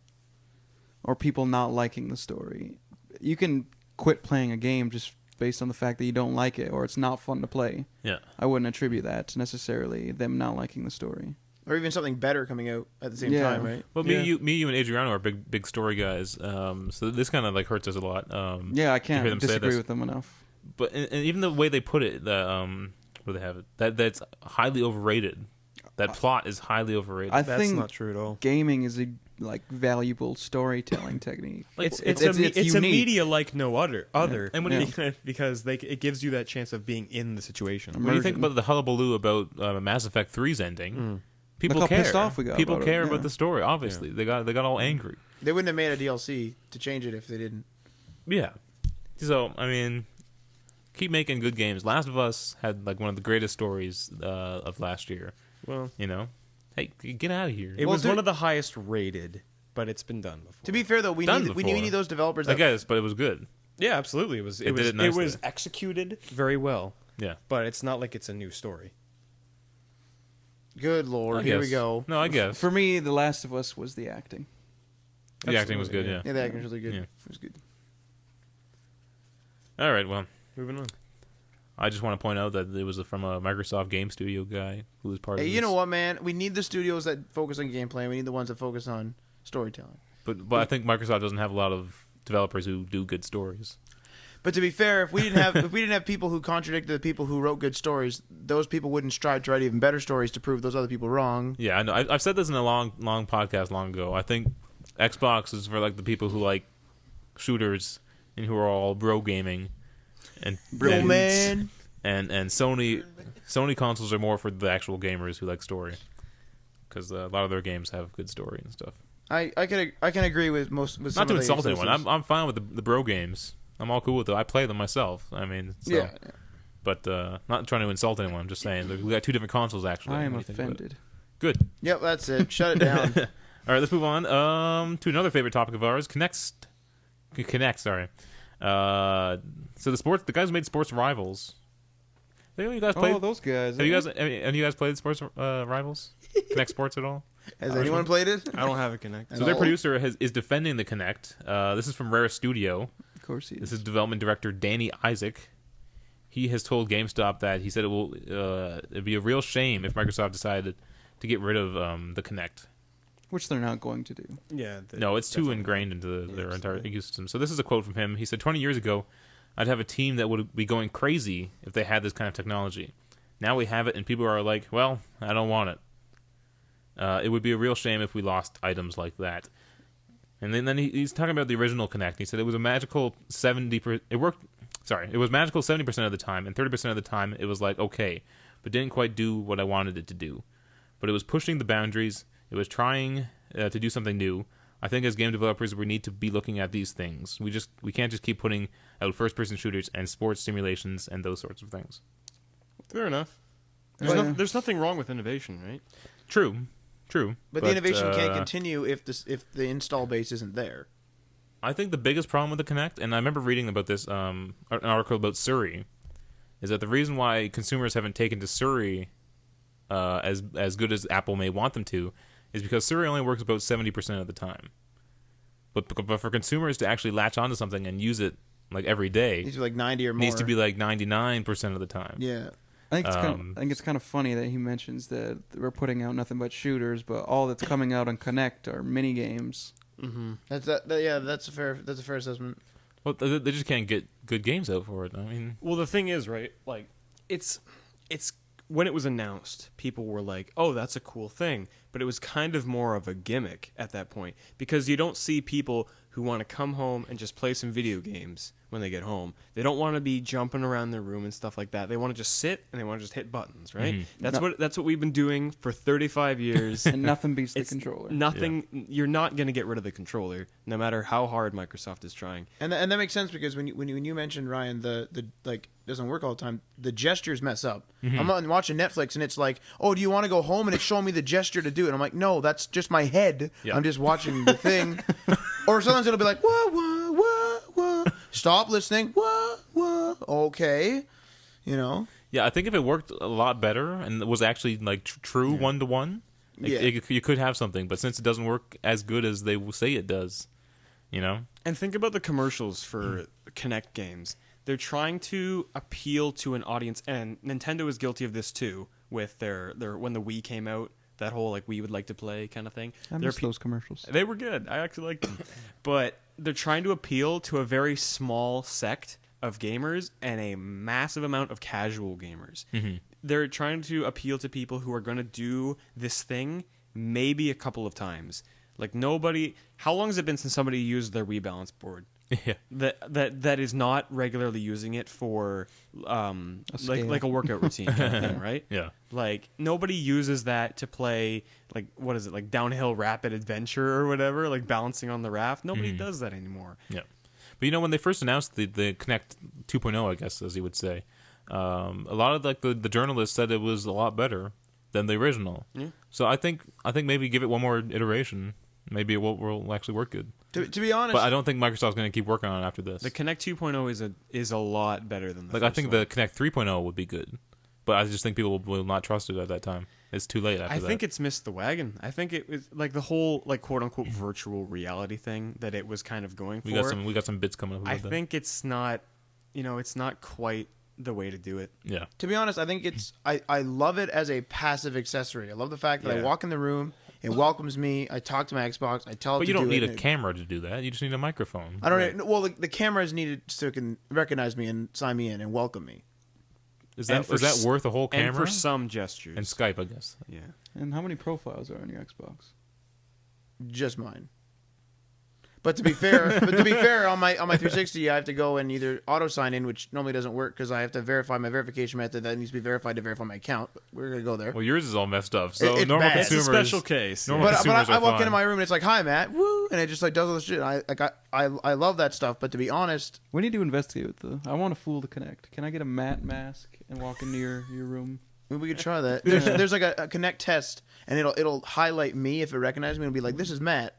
or people not liking the story. You can quit playing a game just based on the fact that you don't like it or it's not fun to play. Yeah. I wouldn't attribute that to necessarily them not liking the story. Or even something better coming out at the same time, right? Well, me, you, and Adriano are big story guys. So this kind of like hurts us a lot. I can't disagree with them enough. But and even the way they put it, where they have it, that's highly overrated. That plot is highly overrated. I That's think not true at all. Gaming is a valuable storytelling technique. Like, It's a unique. media like no other. And when because it gives you that chance of being in the situation. when you think about the hullabaloo about Mass Effect 3's ending, people Look how care. pissed off we got People about it, care yeah. about the story. Obviously, they got all angry. They wouldn't have made a DLC to change it if they didn't. Yeah. So I mean, keep making good games. Last of Us had like one of the greatest stories of last year. Well, Hey, get out of here. it was one of the highest rated, but it's been done before. To be fair, though, we need those developers. I guess, but it was good. Yeah, absolutely. It did it nicely. was executed very well. Yeah. But it's not like it's a new story. Good lord, I here we guess. go. No, I guess. For me, The Last of Us was the acting. The acting was good, Absolutely, yeah. Yeah, the acting was really good. Yeah. It was good. All right, well, Moving on. I just want to point out that it was from a Microsoft Game Studio guy who was part of Hey, this. you know what, man? We need the studios that focus on gameplay. We need the ones that focus on storytelling. But I think Microsoft doesn't have a lot of developers who do good stories. But to be fair, if we didn't have people who contradicted the people who wrote good stories, those people wouldn't strive to write even better stories to prove those other people wrong. Yeah, I know. I've said this in a long podcast long ago. I think Xbox is for like the people who like shooters and who are all bro gaming, and Man. and Sony consoles are more for the actual gamers who like story, because a lot of their games have good story and stuff. I can agree with most. With Not some to of the insult anyone. exclusives. I'm fine with the bro games. I'm all cool with it. I play them myself. I mean, so, Yeah. But not trying to insult anyone. I'm just saying we got two different consoles actually. I am when you think about it. offended. Good. Yep, that's it. Shut it down. All right, let's move on to another favorite topic of ours. Connect. Sorry. So the guys who made Sports Rivals. Have you guys played? those guys. Have you guys played Sports Rivals? Connect Sports at all? Has anyone played it? I don't have a Connect. So their producer is defending the Connect. This is from Rare Studio. Of course he is. This is development director Danny Isaac. He has told GameStop that he said it'd be a real shame if Microsoft decided to get rid of the Kinect. Which they're not going to do. Yeah. No, it's too ingrained into their entire ecosystem. So this is a quote from him. He said, 20 years ago, I'd have a team that would be going crazy if they had this kind of technology. Now we have it, and people are like, well, I don't want it. It would be a real shame if we lost items like that. And then he's talking about the original Kinect. He said it was a magical 70%. It worked. Sorry, it was magical 70% of the time, and 30% of the time it was like okay, but didn't quite do what I wanted it to do. But it was pushing the boundaries. It was trying to do something new. I think as game developers, we need to be looking at these things. We can't just keep putting out first-person shooters and sports simulations and those sorts of things. Fair enough. There's nothing wrong with innovation, right? True. But the innovation can't continue if the install base isn't there. I think the biggest problem with the Kinect, and I remember reading about this, an article about Surrey, is that the reason why consumers haven't taken to Surrey as good as Apple may want them to is because Surrey only works about 70% of the time. But for consumers to actually latch onto something and use it like every day, It needs to be like 90 or more. needs to be like 99% of the time. Yeah. I think it's kind of funny that he mentions that we're putting out nothing but shooters, but all that's coming out on Connect are mini games. Mm-hmm. That's a fair assessment. Well, they just can't get good games out for it. I mean, Well, the thing is, right? Like, it's when it was announced, people were like, "Oh, that's a cool thing," but it was kind of more of a gimmick at that point because you don't see people who want to come home and just play some video games when they get home. They don't want to be jumping around their room and stuff like that. They want to just sit and they want to just hit buttons, right? Mm-hmm. That's what we've been doing for 35 years. And nothing beats the It's controller. Nothing. You're not going to get rid of the controller, no matter how hard Microsoft is trying. And that makes sense because when you mentioned, Ryan, the like doesn't work all the time. The gestures mess up. I'm on watching Netflix and it's like, oh, do you want to go home? And it's showing me the gesture to do it. And I'm like, no, that's just my head. Yeah. I'm just watching the thing. Or sometimes it'll be like, whoa, whoa, whoa, whoa. Stop listening. Whoa, whoa. Okay. You know. yeah, I think if it worked a lot better and it was actually like true 1-to-1, you could have something. But since it doesn't work as good as they say it does, you know. And think about the commercials for Kinect games. They're trying to appeal to an audience, and Nintendo is guilty of this too. With their when the Wii came out, that whole like we would like to play kind of thing. I miss those commercials. They were good. I actually liked them. But they're trying to appeal to a very small sect of gamers and a massive amount of casual gamers. They're trying to appeal to people who are going to do this thing maybe a couple of times. Like nobody. How long has it been since somebody used their Wii balance board? Yeah. That is not regularly using it for like a workout routine kind of thing, right? Yeah. Like nobody uses that to play like what is it, like downhill rapid adventure or whatever, like balancing on the raft. Nobody does that anymore. Yeah. But you know, when they first announced the Kinect 2.0, I guess as you would say, a lot of like the journalists said it was a lot better than the original. Yeah. So I think maybe give it one more iteration. Maybe it will actually work good. To be honest, But I don't think Microsoft's going to keep working on it after this. The Kinect 2.0 is a lot better than the Like I first think one. the Kinect 3.0 would be good, but I just think people will not trust it at that time. It's too late after I that. think it's missed the wagon. I think it was like the whole like quote unquote virtual reality thing that it was kind of going for. we got some bits coming up. I About that. think it's not, it's not quite the way to do it. Yeah. to be honest, I think it's I love it as a passive accessory. I love the fact that I Yeah. walk in the room, it welcomes me, I talk to my Xbox, I tell it But to you don't do need it, a camera to do that. You just need a microphone. I don't know. Well, the camera is needed so it can recognize me and sign me in and welcome me. Is And that worth a whole camera? And for some gestures. And Skype, I guess. Yeah. And how many profiles are on your Xbox? Just mine. But to be fair, on my 360, I have to go and either auto sign in, which normally doesn't work because I have to verify my verification method that needs to be verified to verify my account. But we're gonna go there. Well, yours is all messed up. So It's normal bad. It's a consumers. It's a special case. Normal But consumers I are walk fine. into my room and it's like, "Hi, Matt," woo, and it just like does all this shit. I love that stuff. But to be honest, We need to investigate with the. I want to fool the Kinect. Can I get a matte mask and walk into your room? maybe we could try that. There's like a Connect test, and it'll highlight me if it recognizes me. It'll be like, "This is Matt."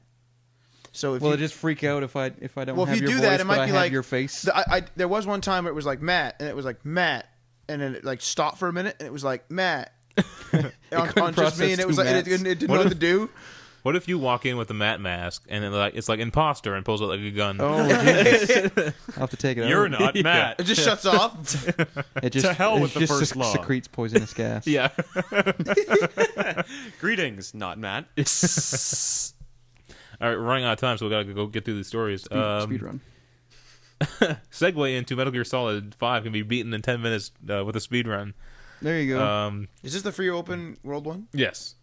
So if Will you, it just freak out if I don't well, have if you your do voice, that, it but might I be have like your face? There was one time where it was like Matt, and it was like Matt, and then it like stopped for a minute, and it was like Matt on couldn't just me, and it was like process it two didn't know what to do. What if you walk in with a matte mask and it's like imposter and pulls out like a gun? Oh, Jesus. I'll have to take it You're out. not Matt. It just shuts off. It just, To hell it with the just first law. secretes poisonous gas. Yeah. Greetings, not Matt. All right, we're running out of time, so we gotta go get through these stories. Speed run. Segue into Metal Gear Solid 5 can be beaten in 10 minutes with a speed run. There you go. Is this the free open world one? Yes.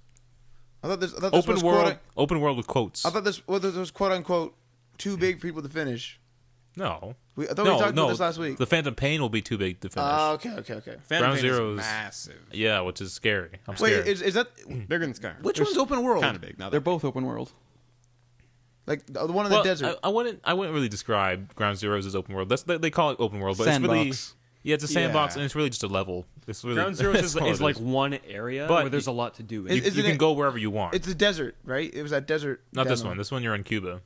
I thought this Open was world. Open world with quotes. I thought this was quote unquote too big for people to finish. No. I thought we talked about this last week. The Phantom Pain will be too big to finish. Okay. Phantom Ground Pain is Zeroes. massive. Yeah, which is scary. I'm Wait, scared. is that Bigger than Skyrim. which one's open world? Kind of big. Now They're both open world. Like the one in well, the desert. I wouldn't really describe Ground Zeroes as open world. They call it open world, but it's really Sandbox. it's a sandbox Yeah. and it's really just a level. It's really Ground Zeroes that's all is it like one area But where there's a lot to do. you, Isn't you can it- go wherever you want. It's the desert, right? It was that desert. Not this demo. one. This one you're in Cuba.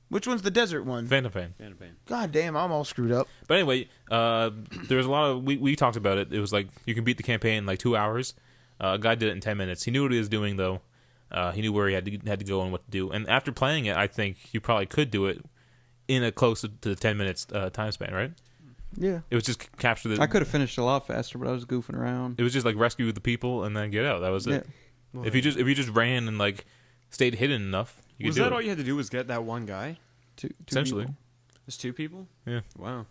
Which one's the desert one? Phantom Pain. Phantom Pain. God damn, I'm all screwed up. But anyway, there's a lot of we talked about it. It was like you can beat the campaign in like 2 hours. A guy did it in 10 minutes. He knew what he was doing though. He knew where he had to go and what to do. And after playing it, I think you probably could do it in a close to the 10 minutes time span, right? Yeah. It was just capture the. I could have finished a lot faster, but I was goofing around. It was just like rescue the people and then get out. That was it. Yeah. If you just ran and like stayed hidden enough, you Was could do that it. all you had to do was get that one guy? Two Essentially. people. There's 2 people? Yeah. Wow.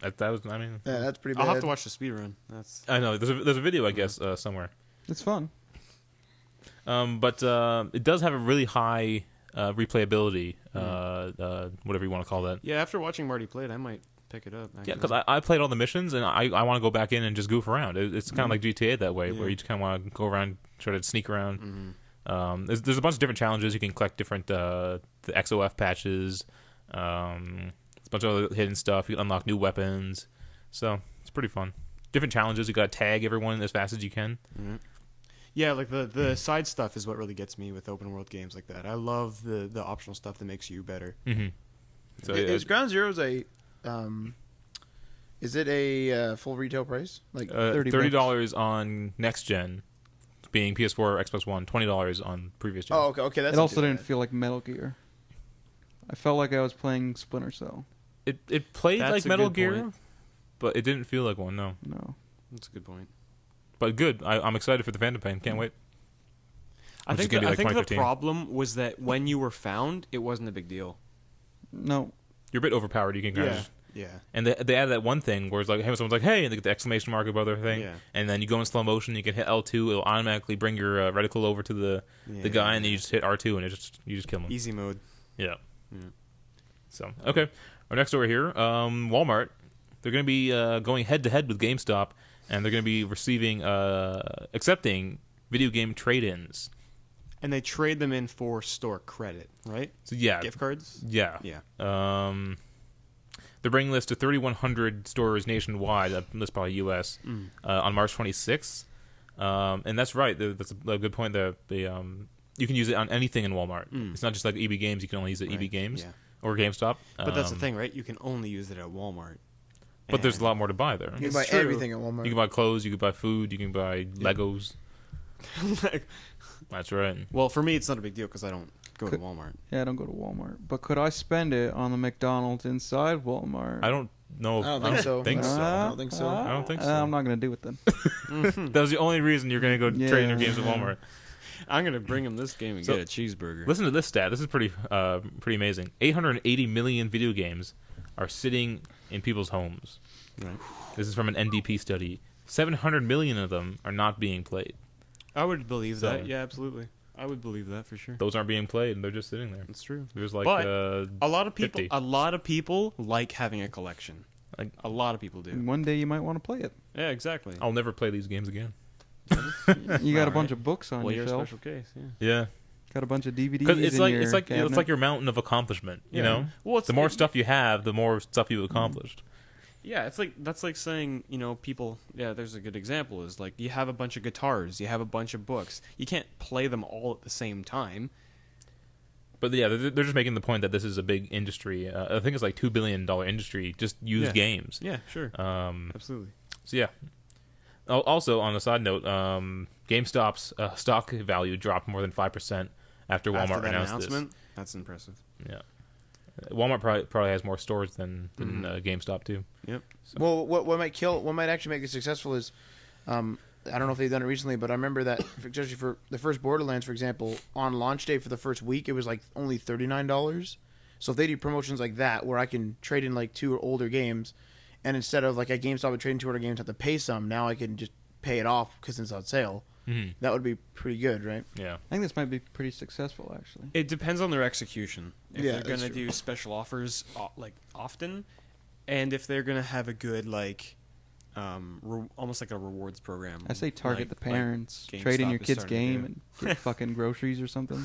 That was, I mean, Yeah, that's pretty bad. I'll have to watch the speedrun. That's I know there's a video, I guess, somewhere. It's fun. But it does have a really high replayability, whatever you want to call that. Yeah, after watching Marty play it, I might pick it up. Yeah, because I played all the missions, and I want to go back in and just goof around. It's kind of like GTA that way, where you just kind of want to go around, try to sneak around. There's a bunch of different challenges. You can collect different the XOF patches. There's a bunch of other hidden stuff. You unlock new weapons. So it's pretty fun. Different challenges. You got to tag everyone as fast as you can. Yeah, like the side stuff is what really gets me with open world games like that. I love the optional stuff that makes you better. So Is Ground Zeroes a is it a full retail price? Like $30 on next gen, being PS4 or Xbox One. $20 on previous gen. Oh, okay. That's It not also too didn't bad. feel like Metal Gear. I felt like I was playing Splinter Cell. It played That's like a Metal good Gear, point. but it didn't feel like one. No, No. That's a good point. but good. I'm excited for the Phantom Pain. Can't wait. I Which is think gonna be like the 2015. problem was that when you were found, it wasn't a big deal. No. You're a bit overpowered. You can kind of just, Yeah. and they added that one thing where it's like, hey, someone's like, hey, and they get the exclamation mark above their thing, Yeah. and then you go in slow motion. You can hit L2. It'll automatically bring your reticle over to the guy, and then you just hit R2, and you just kill him. Easy mode. Yeah. Yeah. So okay, our next story here, Walmart. They're going to be going head to head with GameStop, and they're going to be receiving accepting video game trade-ins. And they trade them in for store credit, right? So yeah, Gift cards? yeah. They're bringing this to 3,100 stores nationwide. That's probably U.S. On March 26th, and that's right. That's a good point. You can use it on anything in Walmart. It's not just like EB Games. You can only use it at EB Games or GameStop. But that's the thing, right? You can only use it at Walmart. But there's a lot more to buy there. You can It's buy true. everything at Walmart. You can buy clothes. You can buy food. You can buy Legos. That's right. Well, for me, it's not a big deal because I don't go to Walmart. Yeah, I don't go to Walmart. But could I spend it on the McDonald's inside Walmart? I don't know. I don't think so. Think so. I don't think so. I don't think so. I'm not going to do it then. That was the only reason you're going to go trade in your games at Walmart. I'm going to bring him this game and So- get a cheeseburger. Listen to this stat. This is pretty amazing. 880 million video games are sitting in people's homes. Right. This is from an NDP study. 700 million of them are not being played. I would believe So- that. Yeah, absolutely. I would believe that for sure. Those aren't being played, and they're just sitting there. That's true. There's like But a lot of people 50. a lot of people like having a collection. Like- a lot of people do. One day you might want to play it. Yeah, exactly. I'll never play these games again. You got a Alright. bunch of books on Well, your you're a shelf. special case. Yeah. Yeah, Got a bunch of DVDs because it's in like your it's cabinet. like your mountain of accomplishment. You Yeah. know, Well, it's the more stuff you have, the more stuff you've accomplished. Yeah, it's like that's like saying, people. Yeah, there's a good example. Is like you have a bunch of guitars, you have a bunch of books. You can't play them all at the same time. But yeah, they're just making the point that this is a big industry. I think it's like $2 billion industry. Just use games. Yeah, sure, absolutely. So yeah. Also, on a side note, GameStop's stock value dropped more than 5% after Walmart After that announced announcement, that's impressive. this. Yeah, Walmart probably has more stores than GameStop too. Yep. Well, what might actually make it successful is, I don't know if they've done it recently, but I remember that especially for the first Borderlands, for example, on launch day for the first week, it was like only $39. So if they do promotions like that, where I can trade in like 2 older games, and instead of like at GameStop trading 2 older games, I have to pay some. Now I can just pay it off because it's on sale. Mm-hmm. That would be pretty good, right? Yeah. I think this might be pretty successful, actually. It depends on their execution. If Yeah, they're that's gonna true. do special offers like often, and if they're gonna have a good like, almost like a rewards program. I say target like- the parents, like trade in GameStop your is kid's starting to game do. and get fucking groceries or something.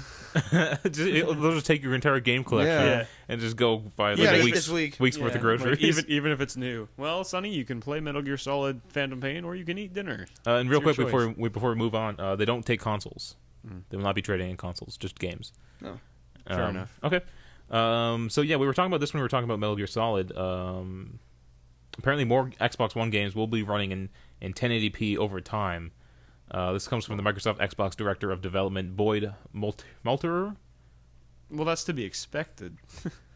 They'll just take your entire game collection Yeah. and just go buy like Yeah, a eat week's, this week. week's worth of groceries. even if it's new. Well, Sonny, you can play Metal Gear Solid Phantom Pain, or you can eat dinner. And real It's quick your before we move on, they don't take consoles. They will not be trading in consoles, just games. No. Fair enough. Okay. So yeah, we were talking about this when we were talking about Metal Gear Solid. Apparently, more Xbox One games will be running in 1080p over time. This comes from the Microsoft Xbox Director of Development, Boyd Malterer. Well, that's to be expected.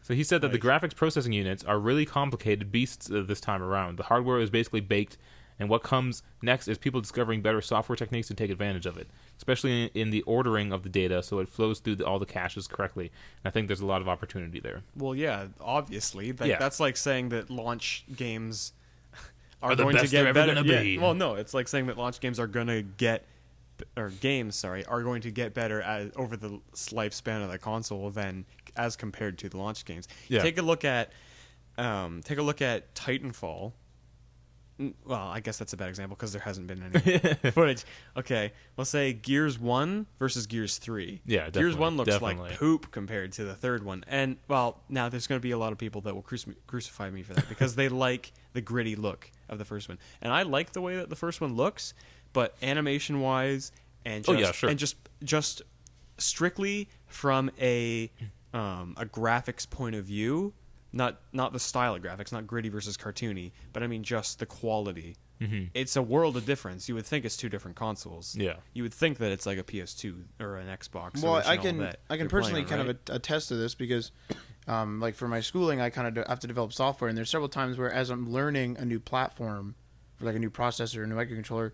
So he said that the Like- graphics processing units are really complicated beasts this time around. The hardware is basically baked, And what comes next is people discovering better software techniques to take advantage of it, especially in the ordering of the data so it flows through all the caches correctly. And I think there's a lot of opportunity there. Well, yeah, obviously. Yeah. That's like saying that launch games are the going best to get they're ever better. gonna be. Yeah, well, no, it's like saying that launch games are going to get are going to get better over the lifespan of the console than as compared to the launch games. Yeah. Take a look at Titanfall. Well, I guess that's a bad example because there hasn't been any footage. Okay, we'll say Gears 1 versus Gears 3. Yeah, Gears 1 looks definitely. like poop compared to the third one. And, well, now there's going to be a lot of people that will crucify me for that because they like the gritty look of the first one. And I like the way that the first one looks, but animation-wise and just strictly from a graphics point of view, not the style of graphics, not gritty versus cartoony, but I mean just the quality. Mm-hmm. It's a world of difference. You would think it's two different consoles. Yeah. You would think that it's like a PS2 or an Xbox. Well, I original can that I can you're personally playing on, kind of attest to this because, like for my schooling, I kind of have to develop software, and there's several times where as I'm learning a new platform, for like a new processor, a new microcontroller,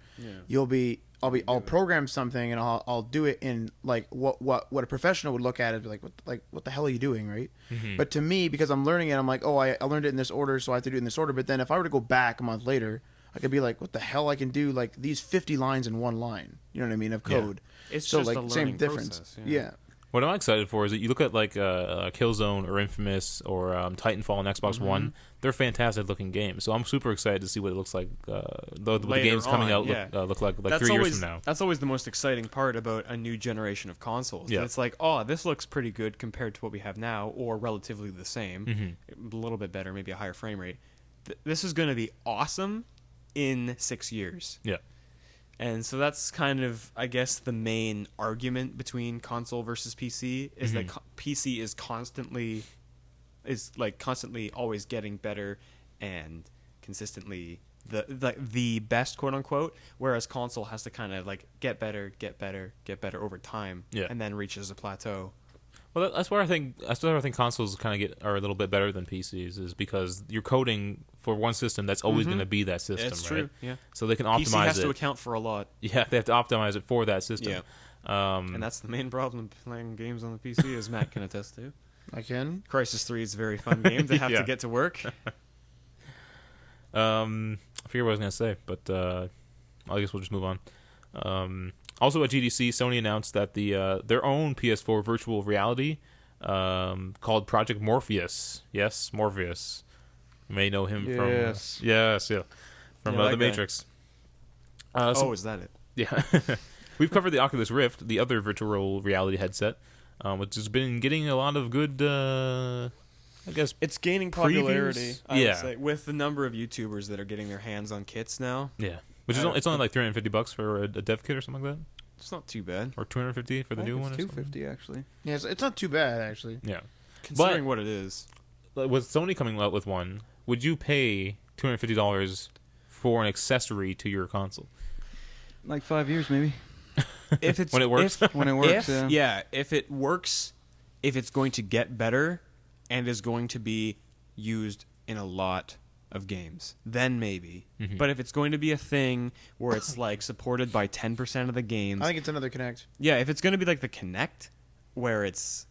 I'll program something and I'll do it in like what a professional would look at it and be like what the hell are you doing, right? Mm-hmm. But to me, because I'm learning it, I'm like, oh, I learned it in this order, so I have to do it in this order. But then if I were to go back a month later, I could be like, what the hell? I can do like these 50 lines in one line. You know what I mean, of code. It's so just like a same learning difference. process, Yeah. What I'm excited for is that you look at like Killzone or Infamous or Titanfall on Xbox One. They're fantastic looking games. So I'm super excited to see what it looks like. The games coming out look like that's 3 always, years from now. That's always the most exciting part about a new generation of consoles. Yeah. It's like, oh, this looks pretty good compared to what we have now, or relatively the same, a little bit better, maybe a higher frame rate. This is going to be awesome in 6 years. Yeah. And so that's kind of, I guess, the main argument between console versus PC is that PC is constantly always getting better and consistently the best, quote unquote, whereas console has to kind of like get better over time, and then reaches a plateau. Well, that's where I think consoles kind of are a little bit better than PCs, is because you're coding for one system that's always going to be that system, It's right? true, yeah. So they can optimize PC has it. to account for a lot. Yeah, they have to optimize it for that system. Yeah. And that's the main problem playing games on the PC, as Matt can attest to. I can. Crisis 3 is a very fun game to have to get to work. I forget what I was going to say, but I guess we'll just move on. Also at GDC, Sony announced that their own PS4 virtual reality called Project Morpheus. Yes, Morpheus. You may know him from The guy. Matrix. Is that it? Yeah. We've covered the Oculus Rift, the other virtual reality headset, which has been getting a lot of good, I guess, It's gaining popularity, previews? I Yeah. would say, with the number of YouTubers that are getting their hands on kits now. yeah. Which is it's only like $350 for a dev kit or something like that, It's not too bad, or $250 for the new one. It's Or something? $250 actually. Yeah, it's not too bad actually. Yeah. considering what it is. With Sony coming out with one, would you pay $250 for an accessory to your console? Like 5 years maybe. If it's When it works? When it works, if it works, if it's going to get better and is going to be used in a lot of games, then maybe. But if it's going to be a thing where it's like supported by 10% of the games, I think it's another Kinect. yeah, if it's going to be like the Kinect, where it's,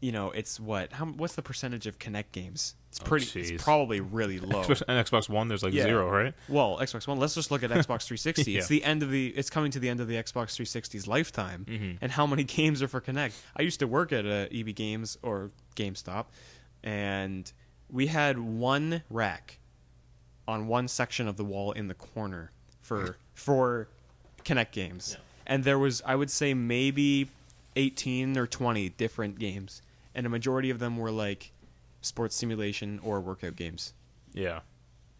it's what's the percentage of Kinect games? It's probably really low. On Xbox One, there's like 0, right? Well, Xbox One. Let's just look at Xbox 360. Yeah. It's coming to the end of the Xbox 360's lifetime, and how many games are for Kinect? I used to work at EB Games or GameStop, and we had one rack on one section of the wall in the corner for Kinect games, and there was, I would say, maybe 18 or 20 different games, and a majority of them were like sports simulation or workout games. Yeah.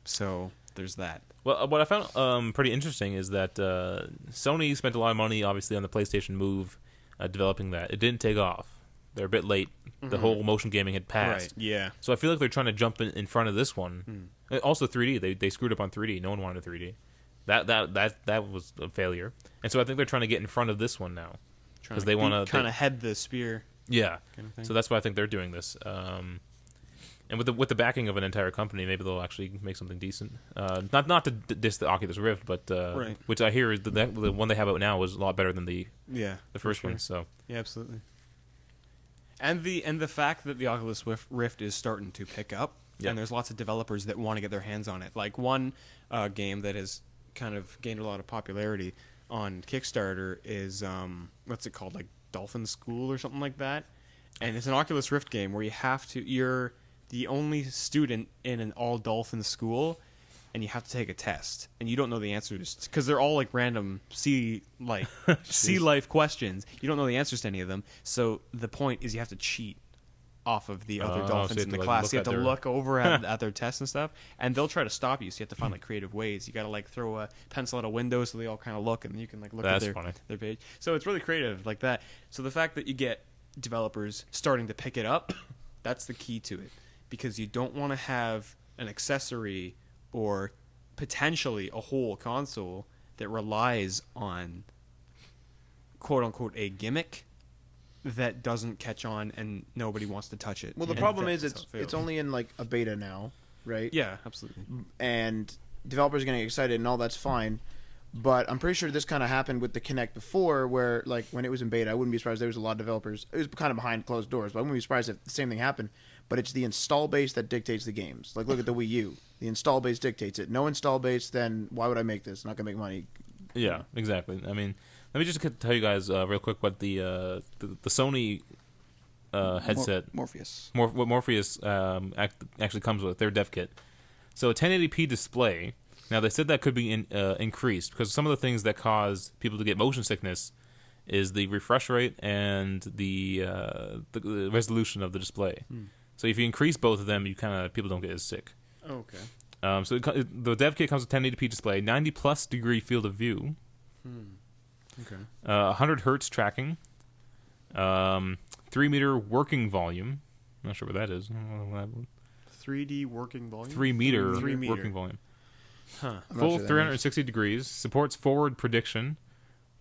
So there's that. Well, what I found pretty interesting is that Sony spent a lot of money, obviously, on the PlayStation Move, developing that. It didn't take off. They're a bit late. The whole motion gaming had passed. Right. Yeah. So I feel like they're trying to jump in front of this one. Also 3D. They screwed up on 3D. No one wanted 3D. That was a failure. And so I think they're trying to get in front of this one now. Because they want to kind of head the spear. Yeah. Kind of thing. So that's why I think they're doing this. And with the backing of an entire company, maybe they'll actually make something decent. Not to diss the Oculus Rift, but Right. which I hear is the one they have out now was a lot better than the first sure. one. So Yeah, absolutely. And the fact that the Oculus Rift is starting to pick up, Yep. and there's lots of developers that want to get their hands on it. Like one game that has kind of gained a lot of popularity on Kickstarter is what's it called, like Dolphin School or something like that. And it's an Oculus Rift game where you're the only student in an all dolphin school, and you have to take a test, and you don't know the answers because they're all like random sea life questions. You don't know the answers to any of them. So the point is you have to cheat off of the other so dolphins you in have the to, class. You have to their- look over at their tests and stuff, and they'll try to stop you. So you have to find like creative ways. You got to like throw a pencil at a window so they all kind of look, and you can like look That's at funny. their page. So it's really creative like that. So the fact that you get developers starting to pick it up, that's the key to it, because you don't want to have an accessory or potentially a whole console that relies on quote unquote a gimmick that doesn't catch on and nobody wants to touch it. Well, the And problem that's is how it fails. it's only in like a beta now, right? Yeah, absolutely. And developers are getting excited and all that's fine. But I'm pretty sure this kind of happened with the Kinect before, where like when it was in beta, I wouldn't be surprised there was a lot of developers. It was kind of behind closed doors, but I wouldn't be surprised if the same thing happened. But it's the install base that dictates the games. Like look at the Wii U, the install base dictates it. No install base, then why would I make this? Not gonna make money. Yeah, exactly. I mean, let me just tell you guys real quick what the Sony headset Morpheus. what Morpheus actually comes with, their dev kit. So a 1080p display. Now they said that could be increased because some of the things that cause people to get motion sickness is the refresh rate and the resolution of the display. So if you increase both of them, people don't get as sick. Okay. So the dev kit comes with 1080p display, 90 plus degree field of view, Okay. 100 hertz tracking, 3 meter working volume. I'm not sure what that is. 3D working volume. 3 meter 3 meter. working volume. Huh. I'm not Full sure that 360 degrees. Supports forward prediction.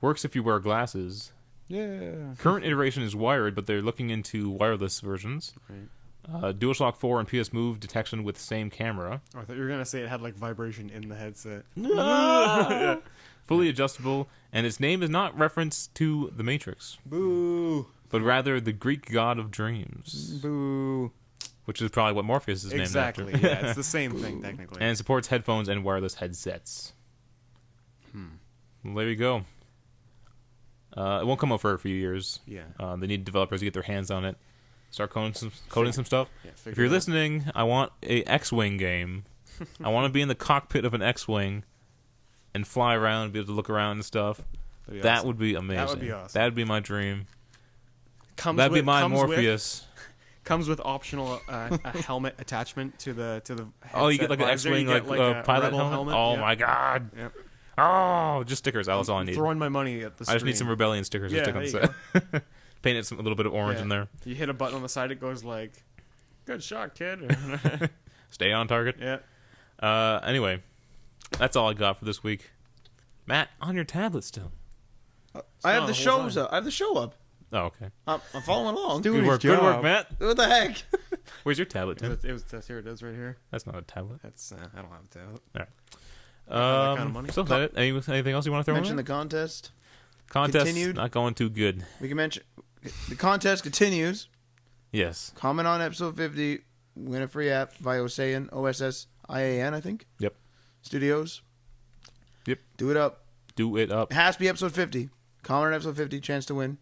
Works if you wear glasses. Yeah. Current iteration is wired, but they're looking into wireless versions. Right. DualShock 4 and PS Move detection with same camera. Oh, I thought you were gonna say it had like vibration in the headset. Fully adjustable, and its name is not referenced to The Matrix, Boo. but rather the Greek god of dreams, Boo. which is probably what Morpheus is Exactly. named after. Yeah, it's the same thing technically. And it supports headphones and wireless headsets. Well, there you go. It won't come out for a few years. yeah. They need developers to get their hands on it, start coding some stuff. Yeah, If you're listening, I want a X-wing game. I want to be in the cockpit of an X-wing and fly around and be able to look around and stuff. That would be amazing. That would be awesome. That would be my dream. comes That'd be with, my comes Morpheus. comes with optional a helmet attachment to the Oh, you get headset like an visor. X-wing You get, like a pilot rebel helmet. Oh yeah. my god. Yep. Oh, just stickers. That's all I I'm need. throwing my money at the I just need screen. some rebellion stickers to Yeah, stick on there the set. Paint it a little bit of orange Yeah. in there. You hit a button on the side, it goes like, "Good shot, kid." Stay on target. yeah. Anyway, that's all I got for this week. Matt, on your tablet still. I have not the a whole shows time. up. I have the show up. Oh, okay. I'm following along. Doing Good his work. Good work, job. Matt. What the heck? Where's your tablet, Tim? That's here. It is right here. That's not a tablet. That's I don't have a tablet. that kind of money. So is that it? Anything else you want to throw Mention in? the contest. Contest continued. not going too good. We can mention the contest continues. Yes. Comment on episode 50. Win a free app via Ocean, OSSIAN, I think. Yep. Studios. Yep. Do it up. Do it up. It has to be episode 50. Comment on episode 50. Chance to win.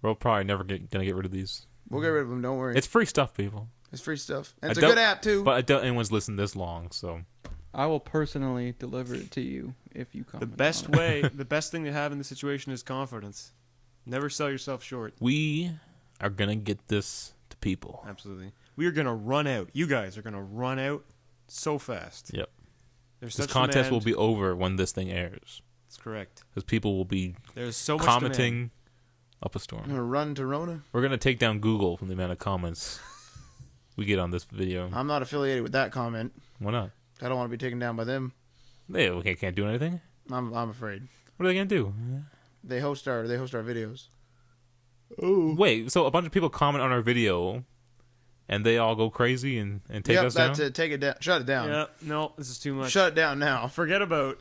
We're probably never gonna get rid of these. We'll get rid of them. Don't worry. It's free stuff, people. It's free stuff. And I it's a don't- good app, too. But I doubt anyone's listened this long, so I will personally deliver it to you if you The comment. best on it. way, the best thing to have in this situation is confidence. Never sell yourself short. we are gonna get this to people. Absolutely. We are gonna run out. You guys are gonna run out so fast. Yep. There's This such contest will demand. be over when this thing airs, That's correct. because people will be There's so much commenting demand. up a I'm storm. going to run to Rona. We're gonna take down Google from the amount of comments we get on this video. I'm not affiliated with that comment. Why not? I don't want to be taken down by them. They can't do anything. I'm afraid. What are they gonna do? They host our videos. Wait, so a bunch of people comment on our video and they all go crazy and take us down. That's it. Take it down. Shut it down. Yeah, no, this is too much. Shut it down now. Forget about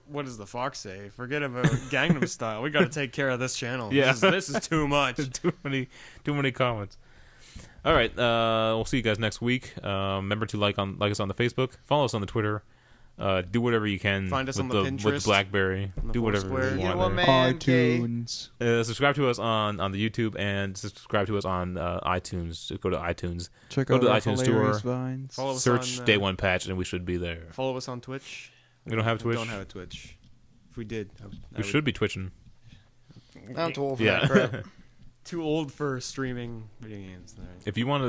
what does the Fox say? Forget about Gangnam Style. We got to take care of this channel. Yeah. This is too much. too many comments. All right, we'll see you guys next week. Remember to like us on the Facebook, follow us on the Twitter. Do whatever you can. Find us with on the Pinterest, with BlackBerry. on the Do whatever Foursquare. you You know want what, there. man? iTunes. Subscribe to us on the YouTube and subscribe to us on iTunes. Just go to iTunes. Check Go out to the our iTunes hilarious store. vines. Follow us Search on, Day One Patch, and we should be there. Follow us on Twitch. We don't have Twitch. We don't have a Twitch. If we did, We should be twitching. I'm too old for Yeah. that crap. Too old for streaming video games. All right. If you want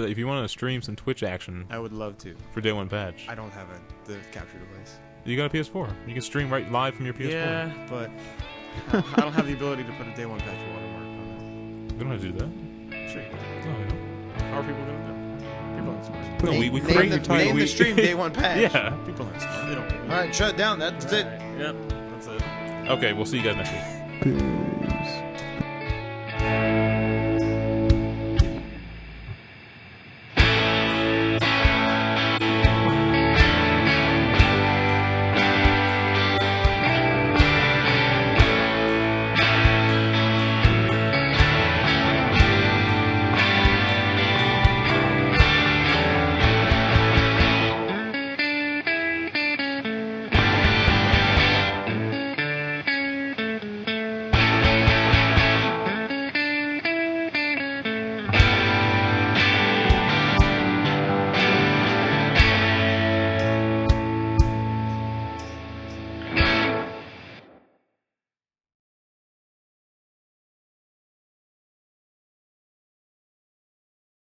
to stream some Twitch action I would love to. for Day One Patch, I don't have the capture device. you got a PS4. You can stream right live from your PS4. Yeah, but I don't have the ability to put a Day One Patch watermark on We don't have to do that. it. Sure. you can. No, we don't. How are people gonna do? People aren't smart. No, we Name create the, we- name we- the stream Day One Patch. Yeah. People aren't smart. They don't. All right, shut it down. That's it. Yep. That's it. Okay, we'll see you guys next week. Peace.